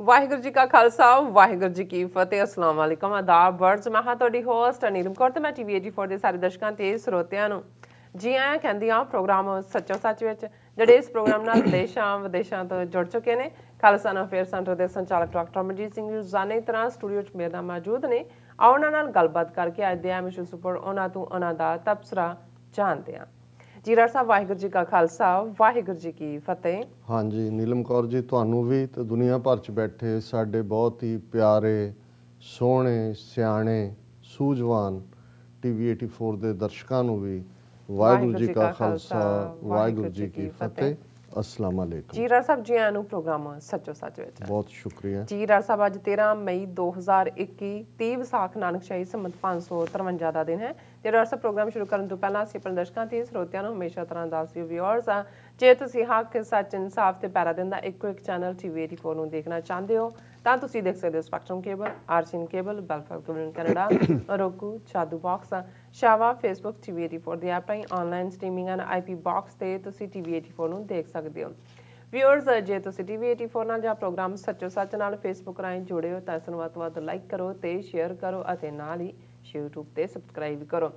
ਵਾਹਿਗੁਰੂ ਜੀ ਕਾ ਖਾਲਸਾ ਵਾਹਿਗੁਰੂ ਜੀ ਕੀ ਫਤਿਹ। अस्सलाम वालेकुम आदाब वर्ड्स मैं हाँ ਤੁਹਾਡੀ ਹੋਸਟ ਨੀਲਮ ਕੌਰ ਤੇ ਮੈਂ ਟੀਵੀ 84 ਦੇ ਸਾਰੇ ਦਰਸ਼ਕਾਂ ਤੇ ਸਰੋਤਿਆਂ ਨੂੰ ਜੀ ਆਇਆਂ ਕਹਿੰਦੀ ਆ ਪ੍ਰੋਗਰਾਮ ਸੱਚੋ ਸੱਚ ਵਿੱਚ ਜਿਹੜੇ ਇਸ ਪ੍ਰੋਗਰਾਮ ਨਾਲ ਦੇਸ਼ਾਂ ਵਿਦੇਸ਼ਾਂ ਤੋਂ ਜੁੜ ਚੁੱਕੇ ਨੇ। ਖਾਲਸਾ ਅਫੇਅਰ ਸੈਂਟਰ ਦੇ ਸੰਚਾਲਕ ਡਾਕਟਰ ਮਨਜੀਤ ਸਿੰਘ ਰੋਜ਼ਾਨਾ ਤਰ੍ਹਾਂ ਸਟੂਡੀਓ 'ਚ ਮੇਰੇ ਨਾਲ ਮੌਜੂਦ ਨੇ। ਆਓ ਉਹਨਾਂ ਨਾਲ ਗੱਲਬਾਤ ਕਰਕੇ ਅੱਜ ਦੇ ਮਿਸ਼ਨ ਸੁਪਰ ਉਹਨਾਂ ਤੋਂ ਉਹਨਾਂ ਦਾ ਤਬਸਰਾ ਜਾਣਦੇ ਹਾਂ। जी डॉक्टर साहब वाहिगुरू जी का खालसा वाहिगुरू जी की फतेह। हाँ जी नीलम कौर जी ਤੁਹਾਨੂੰ भी तो दुनिया भर च बैठे साढ़े बहुत ही प्यारे सोहने सियाणे सूझवान टीवी 84 ਦੇ ਦਰਸ਼ਕਾਂ ਨੂੰ भी वाहिगुरू जी का खालसा वाहिगुरू जी की फतेह। अस्सलाम वालेकुम जी डॉक्टर साहब जी आनू प्रोग्राम सच्चो सच विच बहुत शुक्रिया जी डॉक्टर साहब। अज 13 मई 2021 30 ਵਿਸਾਖ ਨਾਨਕਸ਼ਾਹੀ ਸੰਮਤ 553 ਦਾ ਦਿਨ ਹੈ। ਜੇ ਡਾਕਟਰ ਸਾਹਿਬ ਪ੍ਰੋਗਰਾਮ ਸ਼ੁਰੂ ਕਰਨ ਤੋਂ ਪਹਿਲਾਂ ਅਸੀਂ ਆਪਣੇ ਦਰਸ਼ਕਾਂ ਤੇ ਸਰੋਤਿਆਂ ਨੂੰ ਹਮੇਸ਼ਾ ਤਰ੍ਹਾਂ ਦੱਸ ਦਿਓ ਵਿਊਅਰਸ ਜੇ ਤੁਸੀਂ ਹੱਕ ਸੱਚ ਇਨਸਾਫ ਤੇ ਪੈਰਾ ਦਿਨ ਦਾ ਇੱਕੋ ਇੱਕ ਚੈਨਲ ਟੀਵੀ 84 ਨੂੰ ਦੇਖਣਾ ਚਾਹੁੰਦੇ ਹੋ ਤਾਂ ਤੁਸੀਂ ਦੇਖ ਸਕਦੇ ਹੋ ਸਪੈਕਟਰਮ ਕੇਬਲ, ਆਰਸੀਨ ਕੇਬਲ, ਬੈਲਫਾਰ ਕੇਬਲ ਕੈਨੇਡਾ, roku, ਚਾਦੂ ਬਾਕਸ, ਸ਼ਾਵਾ, ਫੇਸਬੁੱਕ ਟੀਵੀ 84 ਦੀ ਐਪ ਰਾਹੀਂ online streaming and IP box ਤੇ ਤੁਸੀਂ ਟੀਵੀ 84 ਨੂੰ ਦੇਖ ਸਕਦੇ ਹੋ। ਵਿਊਅਰਸ ਜੇ ਤੁਸੀਂ ਟੀਵੀ 84 ਨਾਲ ਜਾਂ ਪ੍ਰੋਗਰਾਮ ਸੱਚੋ ਸੱਚ ਨਾਲ ਫੇਸਬੁੱਕ ਰਾਹੀਂ ਜੁੜੇ ਹੋ ਤਾਂ ਇਸ ਨੂੰ ਵੱਧ ਤੋਂ ਵੱਧ ਲਾਈਕ ਕਰੋ ਤੇ ਸ਼ੇਅਰ ਕਰੋ ਅਤੇ ਨਾਲ ਹੀ YouTube ਤੇ ਸਬਸਕ੍ਰਾਈਬ ਕਰੋ।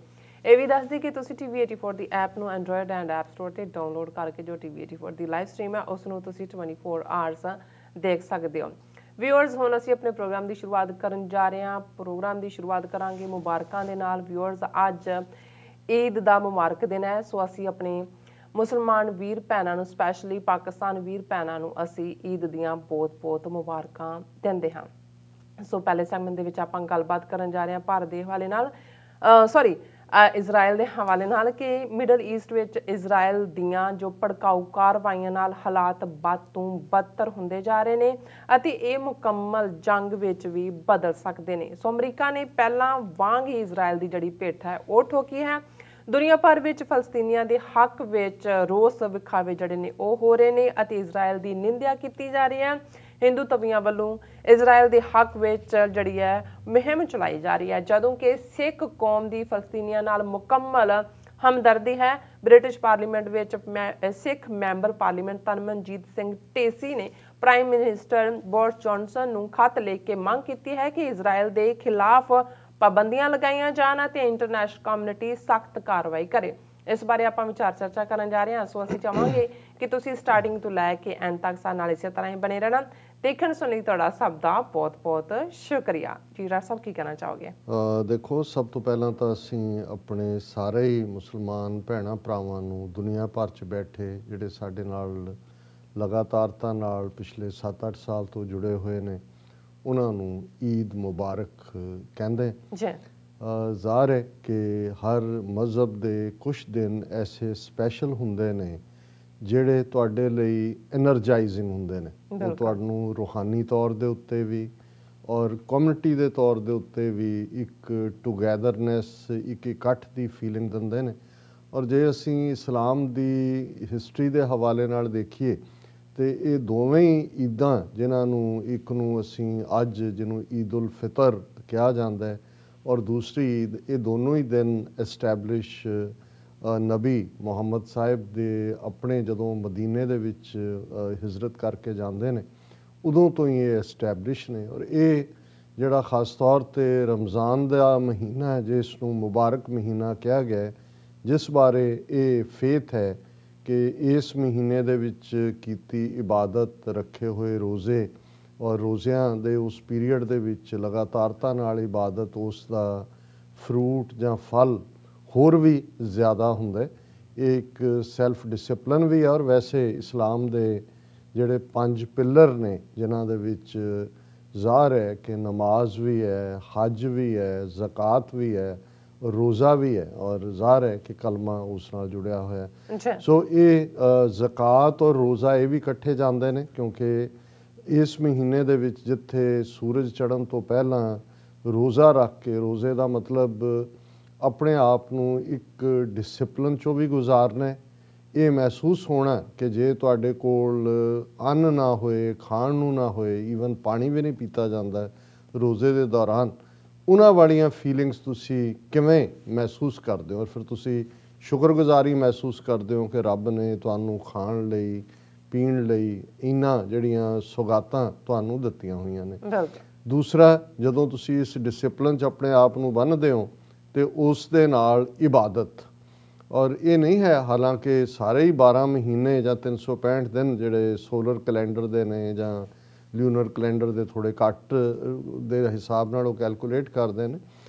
ਇਹ ਵੀ ਦੱਸਦੀ ਕਿ ਤੁਸੀਂ ਟੀਵੀ 84 ਦੀ ਐਪ ਨੂੰ ਐਂਡਰੋਇਡ ਐਂਡ ਐਪ ਸਟੋਰ ਤੇ ਡਾਊਨਲੋਡ ਕਰਕੇ ਜੋ ਟੀਵੀ 84 ਦੀ ਲਾਈਵ ਸਟ੍ਰੀਮ ਹੈ ਉਸ ਨੂੰ ਤੁਸੀਂ 24 ਆਵਰਸ ਦੇਖ ਸਕਦੇ ਹੋ। ਵਿਊਅਰਸ ਹੁਣ ਅਸੀਂ ਆਪਣੇ ਪ੍ਰੋਗਰਾਮ ਦੀ ਸ਼ੁਰੂਆਤ ਕਰਨ ਜਾ ਰਹੇ ਹਾਂ। ਪ੍ਰੋਗਰਾਮ ਦੀ ਸ਼ੁਰੂਆਤ ਕਰਾਂਗੇ ਮੁਬਾਰਕਾਂ ਦੇ ਨਾਲ। ਵਿਊਅਰਸ ਅੱਜ ਈਦ ਦਾ ਮੁਬਾਰਕ ਦਿਨ ਹੈ, ਸੋ ਅਸੀਂ ਆਪਣੇ ਮੁਸਲਮਾਨ ਵੀਰ ਭੈਣਾਂ ਨੂੰ ਸਪੈਸ਼ਲੀ ਪਾਕਿਸਤਾਨ ਵੀਰ ਭੈਣਾਂ ਨੂੰ ਅਸੀਂ ਈਦ ਦੀਆਂ ਬਹੁਤ-ਬਹੁਤ ਮੁਬਾਰਕਾਂ ਦਿੰਦੇ ਹਾਂ। ਸੋ ਪਹਿਲੇ ਸੈਗਮੈਂਟ ਦੇ ਵਿੱਚ ਆਪਾਂ ਗੱਲਬਾਤ ਕਰਨ ਜਾ ਰਹੇ ਹਾਂ ਭਾਰਤ ਦੇ ਹਵਾਲੇ ਨਾਲ ਇਜ਼ਰਾਈਲ ਦੇ ਹਵਾਲੇ ਨਾਲ ਕਿ ਮਿਡਲ ਈਸਟ ਵਿੱਚ ਇਜ਼ਰਾਈਲ ਦੀਆਂ ਜੋ ਭੜਕਾਊ ਕਾਰਵਾਈਆਂ ਨਾਲ ਹਾਲਾਤ ਬਦ ਤੋਂ ਬਦਤਰ ਹੁੰਦੇ ਜਾ ਰਹੇ ਨੇ ਅਤੇ ਇਹ ਮੁਕੰਮਲ ਜੰਗ ਵਿੱਚ ਵੀ ਬਦਲ ਸਕਦੇ ਨੇ। ਸੋ ਅਮਰੀਕਾ ਨੇ ਪਹਿਲਾਂ ਵਾਂਗ ਹੀ ਇਜ਼ਰਾਈਲ ਦੀ ਜਿਹੜੀ ਭੇਟ ਹੈ ਉਹ ਠੋਕੀ ਹੈ। ਦੁਨੀਆ ਭਰ ਵਿੱਚ ਫਲਸਤੀਨੀਆਂ ਦੇ ਹੱਕ ਵਿੱਚ ਰੋਸ ਵਿਖਾਵੇ ਜਿਹੜੇ ਨੇ ਉਹ ਹੋ ਰਹੇ ਨੇ ਅਤੇ ਇਜ਼ਰਾਈਲ ਦੀ ਨਿੰਦਿਆ ਕੀਤੀ ਜਾ ਰਹੀ ਹੈ। ਹਿੰਦੂ ਤਵੀਆਂ ਵੱਲੋਂ ਇਜ਼ਰਾਈਲ ਦੇ ਹੱਕ ਵਿੱਚ ਜਿਹੜੀ ਹੈ ਮੁਹਿੰਮ ਚਲਾਈ ਜਾ ਰਹੀ ਹੈ, ਜਦੋਂ ਕਿ ਸਿੱਖ ਕੌਮ ਦੀ ਫਲਸਤੀਨੀਆਂ ਨਾਲ ਮੁਕੰਮਲ ਹਮਦਰਦੀ ਹੈ। ਬ੍ਰਿਟਿਸ਼ ਪਾਰਲੀਮੈਂਟ ਵਿੱਚ ਸਿੱਖ ਮੈਂਬਰ ਪਾਰਲੀਮੈਂਟ ਤਰਨਮਨਜੀਤ ਸਿੰਘ ਢੇਸੀ ਨੇ ਪ੍ਰਾਈਮ ਮਿਨਿਸਟਰ ਬੋਰਿਸ ਜੌਨਸਨ ਨੂੰ ਖੱਤ ਲਿਖ ਕੇ ਮੰਗ ਕੀਤੀ ਹੈ ਕਿ ਇਜ਼ਰਾਈਲ ਦੇ ਖਿਲਾਫ ਪਾਬੰਦੀਆਂ ਲਗਾਈਆਂ ਜਾਣ ਅਤੇ ਇੰਟਰਨੈਸ਼ਨਲ ਕਮਿਊਨਿਟੀ ਸਖਤ ਕਾਰਵਾਈ ਕਰੇ। ਇਸ ਬਾਰੇ ਆਪਾਂ ਵਿਚਾਰ ਚਰਚਾ ਕਰਨ ਜਾ ਰਹੇ ਹਾਂ। ਸੋ ਅਸੀਂ ਚਾਹਾਂਗੇ ਕਿ ਤੁਸੀਂ ਸਟਾਰਟਿੰਗ ਤੋਂ ਲੈ ਕੇ ਐਂਡ ਤੱਕ ਸਾਡੇ ਨਾਲ ਇਸੇ ਤਰ੍ਹਾਂ ਹੀ ਬਣੇ ਰਹਿਣਾ। ਦੇਖਣ ਸੁਣ ਲਈ ਤੁਹਾਡਾ ਸਭ ਦਾ ਬਹੁਤ-ਬਹੁਤ ਸ਼ੁਕਰੀਆ। ਜੀ ਡਾਕਟਰ ਸਾਹਿਬ ਕੀ ਕਹਿਣਾ ਚਾਹੋਗੇ? ਦੇਖੋ, ਸਭ ਤੋਂ ਪਹਿਲਾਂ ਤਾਂ ਅਸੀਂ ਆਪਣੇ ਸਾਰੇ ਹੀ ਮੁਸਲਮਾਨ ਭੈਣਾਂ ਭਰਾਵਾਂ ਨੂੰ ਦੁਨੀਆ ਭਰ 'ਚ ਬੈਠੇ ਜਿਹੜੇ ਸਾਡੇ ਨਾਲ ਲਗਾਤਾਰਤਾ ਨਾਲ ਪਿਛਲੇ 7-8 ਸਾਲ ਤੋਂ ਜੁੜੇ ਹੋਏ ਨੇ ਉਹਨਾਂ ਨੂੰ ਈਦ ਮੁਬਾਰਕ ਕਹਿੰਦੇ। ਜੀ ਜ਼ਾਹਰ ਹੈ ਕਿ ਹਰ ਮਜ਼ਹਬ ਦੇ ਕੁਛ ਦਿਨ ਐਸੇ ਸਪੈਸ਼ਲ ਹੁੰਦੇ ਨੇ ਜਿਹੜੇ ਤੁਹਾਡੇ ਲਈ ਐਨਰਜਾਈਜ਼ਿੰਗ ਹੁੰਦੇ ਨੇ। ਉਹ ਤੁਹਾਨੂੰ ਰੂਹਾਨੀ ਤੌਰ ਦੇ ਉੱਤੇ ਵੀ ਔਰ ਕਮਿਊਨਿਟੀ ਦੇ ਤੌਰ ਦੇ ਉੱਤੇ ਵੀ ਇੱਕ ਟੂਗੈਦਰਨੈਸ, ਇੱਕ ਇਕੱਠ ਦੀ ਫੀਲਿੰਗ ਦਿੰਦੇ ਨੇ। ਔਰ ਜੇ ਅਸੀਂ ਇਸਲਾਮ ਦੀ ਹਿਸਟਰੀ ਦੇ ਹਵਾਲੇ ਨਾਲ ਦੇਖੀਏ ਤੇ ਇਹ ਦੋਵੇਂ ਹੀ ਈਦਾਂ ਜਿਨ੍ਹਾਂ ਨੂੰ ਇੱਕ ਨੂੰ ਅਸੀਂ ਅੱਜ ਜਿਹਨੂੰ ਈਦ ਉਲ ਫਿਤਰ ਕਿਹਾ ਜਾਂਦਾ ਹੈ ਔਰ ਦੂਸਰੀ ਈਦ, ਇਹ ਦੋਨੋਂ ਹੀ ਦਿਨ ਐਸਟੈਬਲਿਸ਼ ਨਬੀ ਮੁਹੰਮਦ ਸਾਹਿਬ ਦੇ ਆਪਣੇ ਜਦੋਂ ਮਦੀਨੇ ਦੇ ਵਿੱਚ ਹਿਜਰਤ ਕਰਕੇ ਜਾਂਦੇ ਨੇ ਉਦੋਂ ਤੋਂ ਹੀ ਇਹ ਐਸਟੈਬਲਿਸ਼ ਨੇ। ਔਰ ਇਹ ਜਿਹੜਾ ਖਾਸ ਤੌਰ 'ਤੇ ਰਮਜ਼ਾਨ ਦਾ ਮਹੀਨਾ ਹੈ ਜਿਸ ਨੂੰ ਮੁਬਾਰਕ ਮਹੀਨਾ ਕਿਹਾ ਗਿਆ ਹੈ, ਜਿਸ ਬਾਰੇ ਇਹ ਫੇਥ ਹੈ ਕਿ ਇਸ ਮਹੀਨੇ ਦੇ ਵਿੱਚ ਕੀਤੀ ਇਬਾਦਤ, ਰੱਖੇ ਹੋਏ ਰੋਜ਼ੇ ਔਰ ਰੋਜ਼ਿਆਂ ਦੇ ਉਸ ਪੀਰੀਅਡ ਦੇ ਵਿੱਚ ਲਗਾਤਾਰਤਾ ਨਾਲ ਇਬਾਦਤ, ਉਸ ਦਾ ਫਰੂਟ ਜਾਂ ਫਲ ਹੋਰ ਵੀ ਜ਼ਿਆਦਾ ਹੁੰਦਾ। ਇਹ ਇੱਕ ਸੈਲਫ ਡਿਸਿਪਲਿਨ ਵੀ ਹੈ। ਔਰ ਵੈਸੇ ਇਸਲਾਮ ਦੇ ਜਿਹੜੇ 5 ਪਿੱਲਰ ਨੇ ਜਿਨ੍ਹਾਂ ਦੇ ਵਿੱਚ ਜ਼ਾਹਰ ਹੈ ਕਿ ਨਮਾਜ਼ ਵੀ ਹੈ, ਹੱਜ ਵੀ ਹੈ, ਜ਼ਕਾਤ ਵੀ ਹੈ, ਰੋਜ਼ਾ ਵੀ ਹੈ ਔਰ ਜ਼ਾਹਰ ਹੈ ਕਿ ਕਲਮਾ ਉਸ ਨਾਲ ਜੁੜਿਆ ਹੋਇਆ ਹੈ। ਸੋ ਇਹ ਜ਼ਕਾਤ ਔਰ ਰੋਜ਼ਾ ਇਹ ਵੀ ਇਕੱਠੇ ਜਾਂਦੇ ਨੇ ਕਿਉਂਕਿ ਇਸ ਮਹੀਨੇ ਦੇ ਵਿੱਚ ਜਿੱਥੇ ਸੂਰਜ ਚੜ੍ਹਨ ਤੋਂ ਪਹਿਲਾਂ ਰੋਜ਼ਾ ਰੱਖ ਕੇ, ਰੋਜ਼ੇ ਦਾ ਮਤਲਬ ਆਪਣੇ ਆਪ ਨੂੰ ਇੱਕ ਡਿਸਿਪਲਿਨ 'ਚੋਂ ਵੀ ਗੁਜ਼ਾਰਨਾ, ਇਹ ਮਹਿਸੂਸ ਹੋਣਾ ਕਿ ਜੇ ਤੁਹਾਡੇ ਕੋਲ ਅੰਨ ਨਾ ਹੋਏ, ਖਾਣ ਨੂੰ ਨਾ ਹੋਏ, ਈਵਨ ਪਾਣੀ ਵੀ ਨਹੀਂ ਪੀਤਾ ਜਾਂਦਾ ਰੋਜ਼ੇ ਦੇ ਦੌਰਾਨ, ਉਹਨਾਂ ਵਾਲੀਆਂ ਫੀਲਿੰਗਸ ਤੁਸੀਂ ਕਿਵੇਂ ਮਹਿਸੂਸ ਕਰਦੇ ਹੋ? ਔਰ ਫਿਰ ਤੁਸੀਂ ਸ਼ੁਕਰਗੁਜ਼ਾਰੀ ਮਹਿਸੂਸ ਕਰਦੇ ਹੋ ਕਿ ਰੱਬ ਨੇ ਤੁਹਾਨੂੰ ਖਾਣ ਲਈ, ਪੀਣ ਲਈ ਇਹਨਾਂ ਜਿਹੜੀਆਂ ਸੁਗਾਤਾਂ ਤੁਹਾਨੂੰ ਦਿੱਤੀਆਂ ਹੋਈਆਂ ਨੇ। ਬਿਲਕੁਲ। ਦੂਸਰਾ, ਜਦੋਂ ਤੁਸੀਂ ਇਸ ਡਿਸਪਲਿਨ 'ਚ ਆਪਣੇ ਆਪ ਨੂੰ ਬੰਨ੍ਹਦੇ ਹੋ ਤੇ ਉਸ ਦੇ ਨਾਲ ਇਬਾਦਤ, ਔਰ ਇਹ ਨਹੀਂ ਹੈ ਹਾਲਾਂਕਿ ਸਾਰੇ ਹੀ 12 ਮਹੀਨੇ ਜਾਂ 365 ਦਿਨ ਜਿਹੜੇ ਸੋਲਰ ਕੈਲੰਡਰ ਦੇ ਨੇ ਜਾਂ ਲਿਊਨਰ ਕੈਲੰਡਰ ਦੇ ਥੋੜ੍ਹੇ ਘੱਟ ਦੇ ਹਿਸਾਬ ਨਾਲ ਉਹ ਕੈਲਕੂਲੇਟ ਕਰਦੇ ਨੇ,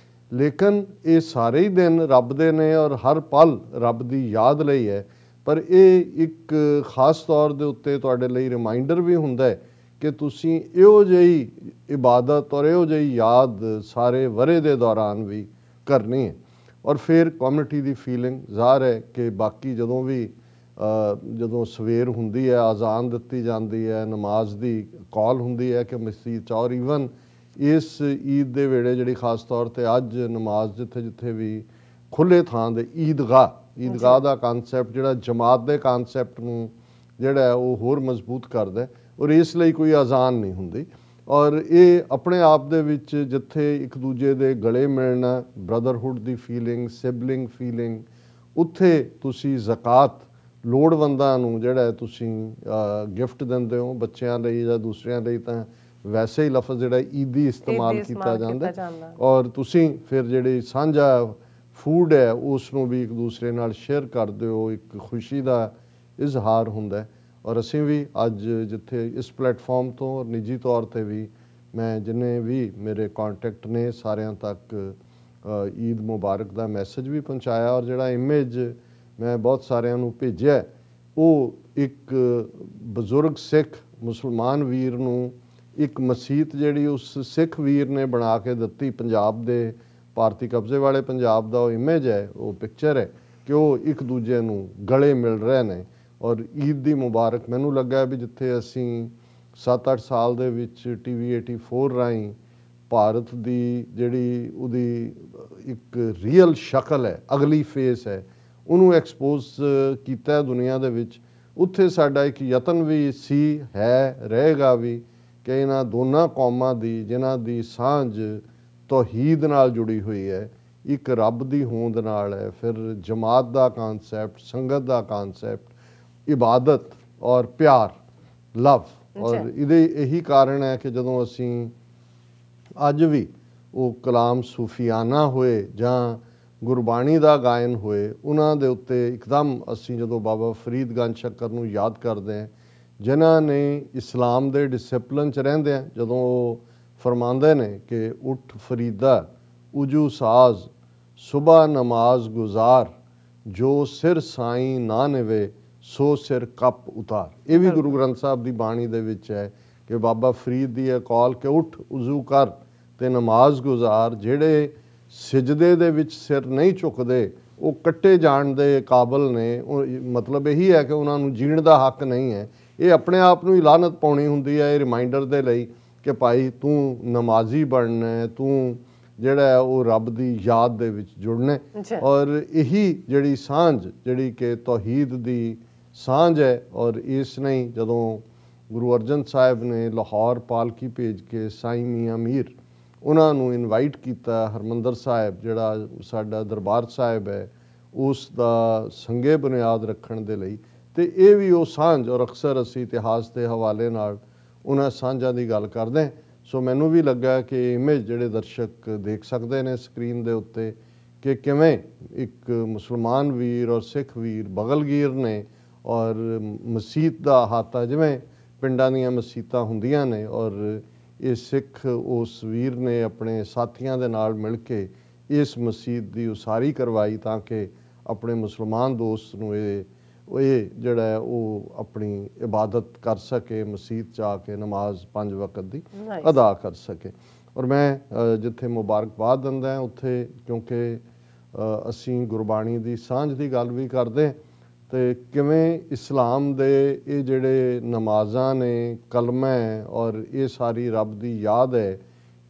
ਲੇਕਿਨ ਇਹ ਸਾਰੇ ਹੀ ਦਿਨ ਰੱਬ ਦੇ ਨੇ ਔਰ ਹਰ ਪਲ ਰੱਬ ਦੀ ਯਾਦ ਲਈ ਹੈ। ਪਰ ਇਹ ਇੱਕ ਖਾਸ ਤੌਰ ਦੇ ਉੱਤੇ ਤੁਹਾਡੇ ਲਈ ਰਿਮਾਈਂਡਰ ਵੀ ਹੁੰਦਾ ਹੈ ਕਿ ਤੁਸੀਂ ਇਹੋ ਜਿਹੀ ਇਬਾਦਤ ਔਰ ਇਹੋ ਜਿਹੀ ਯਾਦ ਸਾਰੇ ਵਰੇ ਦੇ ਦੌਰਾਨ ਵੀ ਕਰਨੀ ਹੈ। ਔਰ ਫਿਰ ਕਮਿਊਨਿਟੀ ਦੀ ਫੀਲਿੰਗ ਜ਼ਾਹਰ ਹੈ ਕਿ ਬਾਕੀ ਜਦੋਂ ਸਵੇਰ ਹੁੰਦੀ ਹੈ, ਅਜ਼ਾਨ ਦਿੱਤੀ ਜਾਂਦੀ ਹੈ, ਨਮਾਜ਼ ਦੀ ਕਾਲ ਹੁੰਦੀ ਹੈ ਕਿ ਮਸਜਿਦ 'ਚ, ਔਰ ਈਵਨ ਇਸ ਈਦ ਦੇ ਵੇਲੇ ਜਿਹੜੀ ਖਾਸ ਤੌਰ 'ਤੇ ਅੱਜ ਨਮਾਜ਼ ਜਿੱਥੇ ਜਿੱਥੇ ਵੀ ਖੁੱਲ੍ਹੇ ਥਾਂ ਦੇ ਈਦਗਾਹ ਦਾ ਕਨਸੈਪਟ ਜਿਹੜਾ ਜਮਾਤ ਦੇ ਕਨਸੈਪਟ ਨੂੰ ਜਿਹੜਾ ਉਹ ਹੋਰ ਮਜ਼ਬੂਤ ਕਰਦਾ, ਔਰ ਇਸ ਲਈ ਕੋਈ ਅਜ਼ਾਨ ਨਹੀਂ ਹੁੰਦੀ। ਔਰ ਇਹ ਆਪਣੇ ਆਪ ਦੇ ਵਿੱਚ ਜਿੱਥੇ ਇੱਕ ਦੂਜੇ ਦੇ ਗਲੇ ਮਿਲਣਾ, ਬ੍ਰਦਰਹੁੱਡ ਦੀ ਫੀਲਿੰਗ, ਸਿਬਲਿੰਗ ਫੀਲਿੰਗ, ਉੱਥੇ ਤੁਸੀਂ ਜ਼ਕਾਤ ਲੋੜਵੰਦਾਂ ਨੂੰ ਜਿਹੜਾ ਤੁਸੀਂ ਗਿਫਟ ਦਿੰਦੇ ਹੋ, ਬੱਚਿਆਂ ਲਈ ਜਾਂ ਦੂਸਰਿਆਂ ਲਈ ਤਾਂ ਵੈਸੇ ਹੀ ਲਫ਼ਜ਼ ਜਿਹੜਾ ਈਦੀ ਇਸਤੇਮਾਲ ਕੀਤਾ ਜਾਂਦਾ, ਔਰ ਤੁਸੀਂ ਫਿਰ ਜਿਹੜੀ ਸਾਂਝਾ ਫੂਡ ਹੈ ਉਸ ਨੂੰ ਵੀ ਇੱਕ ਦੂਸਰੇ ਨਾਲ ਸ਼ੇਅਰ ਕਰਦੇ ਹੋ, ਇੱਕ ਖੁਸ਼ੀ ਦਾ ਇਜ਼ਹਾਰ ਹੁੰਦਾ। ਔਰ ਅਸੀਂ ਵੀ ਅੱਜ ਜਿੱਥੇ ਇਸ ਪਲੇਟਫਾਰਮ ਤੋਂ ਔਰ ਨਿੱਜੀ ਤੌਰ 'ਤੇ ਵੀ ਮੈਂ ਜਿੰਨੇ ਵੀ ਮੇਰੇ ਕੰਟੈਕਟ ਨੇ ਸਾਰਿਆਂ ਤੱਕ ਈਦ ਮੁਬਾਰਕ ਦਾ ਮੈਸੇਜ ਵੀ ਪਹੁੰਚਾਇਆ, ਔਰ ਜਿਹੜਾ ਇਮੇਜ ਮੈਂ ਬਹੁਤ ਸਾਰਿਆਂ ਨੂੰ ਭੇਜਿਆ ਉਹ ਇੱਕ ਬਜ਼ੁਰਗ ਸਿੱਖ ਮੁਸਲਮਾਨ ਵੀਰ ਨੂੰ ਇੱਕ ਮਸੀਤ ਜਿਹੜੀ ਉਸ ਸਿੱਖ ਵੀਰ ਨੇ ਬਣਾ ਕੇ ਦਿੱਤੀ ਪੰਜਾਬ ਦੇ ਭਾਰਤੀ ਕਬਜ਼ੇ ਵਾਲੇ ਪੰਜਾਬ ਦਾ ਉਹ ਇਮੇਜ ਹੈ, ਉਹ ਪਿਕਚਰ ਹੈ ਕਿ ਉਹ ਇੱਕ ਦੂਜੇ ਨੂੰ ਗਲੇ ਮਿਲ ਰਹੇ ਨੇ। ਔਰ ਈਦ ਦੀ ਮੁਬਾਰਕ ਮੈਨੂੰ ਲੱਗਾ ਵੀ ਜਿੱਥੇ ਅਸੀਂ 7-8 ਸਾਲ ਦੇ ਵਿੱਚ TV 84 ਰਾਹੀਂ ਭਾਰਤ ਦੀ ਜਿਹੜੀ ਉਹਦੀ ਇੱਕ ਰੀਅਲ ਸ਼ਕਲ ਹੈ, ਅਗਲੀ ਫੇਸ ਹੈ, ਉਹਨੂੰ ਐਕਸਪੋਜ਼ ਕੀਤਾ ਦੁਨੀਆ ਦੇ ਵਿੱਚ, ਉੱਥੇ ਸਾਡਾ ਇੱਕ ਯਤਨ ਵੀ ਸੀ, ਹੈ, ਰਹੇਗਾ ਵੀ ਕਿ ਇਹਨਾਂ ਦੋਨਾਂ ਕੌਮਾਂ ਦੀ ਜਿਨ੍ਹਾਂ ਦੀ ਸਾਂਝ ਤੌਹੀਦ ਨਾਲ ਜੁੜੀ ਹੋਈ ਹੈ, ਇੱਕ ਰੱਬ ਦੀ ਹੋਂਦ ਨਾਲ ਹੈ, ਫਿਰ ਜਮਾਤ ਦਾ ਕਨਸੈਪਟ, ਸੰਗਤ ਦਾ ਕਨਸੈਪਟ, ਇਬਾਦਤ ਔਰ ਪਿਆਰ, ਲਵ। ਔਰ ਇਹਦੇ ਇਹੀ ਕਾਰਨ ਹੈ ਕਿ ਜਦੋਂ ਅਸੀਂ ਅੱਜ ਵੀ ਉਹ ਕਲਾਮ ਸੂਫੀਆਨਾ ਹੋਏ ਜਾਂ ਗੁਰਬਾਣੀ ਦਾ ਗਾਇਨ ਹੋਏ, ਉਹਨਾਂ ਦੇ ਉੱਤੇ ਇੱਕਦਮ ਅਸੀਂ ਜਦੋਂ ਬਾਬਾ ਫਰੀਦ ਗੰਜ ਸ਼ੱਕਰ ਨੂੰ ਯਾਦ ਕਰਦੇ ਹਾਂ, ਜਿਨ੍ਹਾਂ ਨੇ ਇਸਲਾਮ ਦੇ ਡਿਸਿਪਲਿਨ 'ਚ ਰਹਿੰਦੇ ਆ, ਜਦੋਂ ਉਹ ਫਰਮਾਉਂਦੇ ਨੇ ਕਿ ਉੱਠ ਫਰੀਦਾ ਉਜੂ ਸਾਜ਼ ਸੁਬਾ ਨਮਾਜ਼ ਗੁਜ਼ਾਰ, ਜੋ ਸਿਰ ਸਾਈਂ ਨਾ ਨਿਵੇ ਸੋ ਸਿਰ ਕੱਪ ਉਤਾਰ। ਇਹ ਵੀ ਗੁਰੂ ਗ੍ਰੰਥ ਸਾਹਿਬ ਦੀ ਬਾਣੀ ਦੇ ਵਿੱਚ ਹੈ ਕਿ ਬਾਬਾ ਫਰੀਦ ਦੀ ਇਹ ਕਾਲ ਕਿ ਉੱਠ ਉਜ਼ੂ ਕਰ ਤੇ ਨਮਾਜ਼ ਗੁਜ਼ਾਰ, ਜਿਹੜੇ ਸਿਜਦੇ ਦੇ ਵਿੱਚ ਸਿਰ ਨਹੀਂ ਝੁਕਦੇ ਉਹ ਕੱਟੇ ਜਾਣ ਦੇ ਕਾਬਲ ਨੇ। ਮਤਲਬ ਇਹੀ ਹੈ ਕਿ ਉਹਨਾਂ ਨੂੰ ਜੀਣ ਦਾ ਹੱਕ ਨਹੀਂ ਹੈ। ਇਹ ਆਪਣੇ ਆਪ ਨੂੰ ਹੀ ਲਾਹਨਤ ਪਾਉਣੀ ਹੁੰਦੀ ਹੈ ਇਹ ਰਿਮਾਈਂਡਰ ਦੇ ਲਈ ਕਿ ਭਾਈ ਤੂੰ ਨਮਾਜ਼ੀ ਬਣਨਾ, ਤੂੰ ਜਿਹੜਾ ਉਹ ਰੱਬ ਦੀ ਯਾਦ ਦੇ ਵਿੱਚ ਜੁੜਨਾ। ਔਰ ਇਹੀ ਜਿਹੜੀ ਸਾਂਝ ਜਿਹੜੀ ਕਿ ਤੌਹੀਦ ਦੀ ਸਾਂਝ ਹੈ, ਔਰ ਇਸ ਨਹੀਂ ਜਦੋਂ ਗੁਰੂ ਅਰਜਨ ਸਾਹਿਬ ਨੇ ਲਾਹੌਰ ਪਾਲਕੀ ਭੇਜ ਕੇ ਸਾਈਂ ਮੀਆਂ ਮੀਰ ਉਹਨਾਂ ਨੂੰ ਇਨਵਾਈਟ ਕੀਤਾ ਹਰਿਮੰਦਰ ਸਾਹਿਬ ਜਿਹੜਾ ਸਾਡਾ ਦਰਬਾਰ ਸਾਹਿਬ ਹੈ ਉਸ ਦਾ ਸੰਗੇ ਬੁਨਿਆਦ ਰੱਖਣ ਦੇ ਲਈ, ਤੇ ਇਹ ਵੀ ਉਹ ਸਾਂਝ, ਔਰ ਅਕਸਰ ਅਸੀਂ ਇਤਿਹਾਸ ਦੇ ਹਵਾਲੇ ਨਾਲ ਉਹਨਾਂ ਸਾਂਝਾਂ ਦੀ ਗੱਲ ਕਰਦੇ ਹਾਂ। ਸੋ ਮੈਨੂੰ ਵੀ ਲੱਗਾ ਕਿ ਇਮੇਜ ਜਿਹੜੇ ਦਰਸ਼ਕ ਦੇਖ ਸਕਦੇ ਨੇ ਸਕਰੀਨ ਦੇ ਉੱਤੇ ਕਿ ਕਿਵੇਂ ਇੱਕ ਮੁਸਲਮਾਨ ਵੀਰ ਔਰ ਸਿੱਖ ਵੀਰ ਬਗਲਗੀਰ ਨੇ, ਔਰ ਮਸੀਤ ਦਾ ਅਹਾਤਾ ਜਿਵੇਂ ਪਿੰਡਾਂ ਦੀਆਂ ਮਸੀਤਾਂ ਹੁੰਦੀਆਂ ਨੇ, ਔਰ ਇਹ ਸਿੱਖ ਉਸ ਵੀਰ ਨੇ ਆਪਣੇ ਸਾਥੀਆਂ ਦੇ ਨਾਲ ਮਿਲ ਕੇ ਇਸ ਮਸੀਤ ਦੀ ਉਸਾਰੀ ਕਰਵਾਈ ਤਾਂ ਕਿ ਆਪਣੇ ਮੁਸਲਮਾਨ ਦੋਸਤ ਨੂੰ ਇਹ ਜਿਹੜਾ ਹੈ ਉਹ ਆਪਣੀ ਇਬਾਦਤ ਕਰ ਸਕੇ, ਮਸੀਤ 'ਚ ਆ ਕੇ ਨਮਾਜ਼ 5 ਵਕਤ ਦੀ ਅਦਾ ਕਰ ਸਕੇ। ਔਰ ਮੈਂ ਜਿੱਥੇ ਮੁਬਾਰਕਬਾਦ ਦਿੰਦਾ ਹਾਂ ਉੱਥੇ ਕਿਉਂਕਿ ਅਸੀਂ ਗੁਰਬਾਣੀ ਦੀ ਸਾਂਝ ਦੀ ਗੱਲ ਵੀ ਕਰਦੇ ਤੇ ਕਿਵੇਂ ਇਸਲਾਮ ਦੇ ਇਹ ਜਿਹੜੇ ਨਮਾਜ਼ਾਂ ਨੇ, ਕਲਮਾ ਹੈ ਔਰ ਇਹ ਸਾਰੀ ਰੱਬ ਦੀ ਯਾਦ ਹੈ,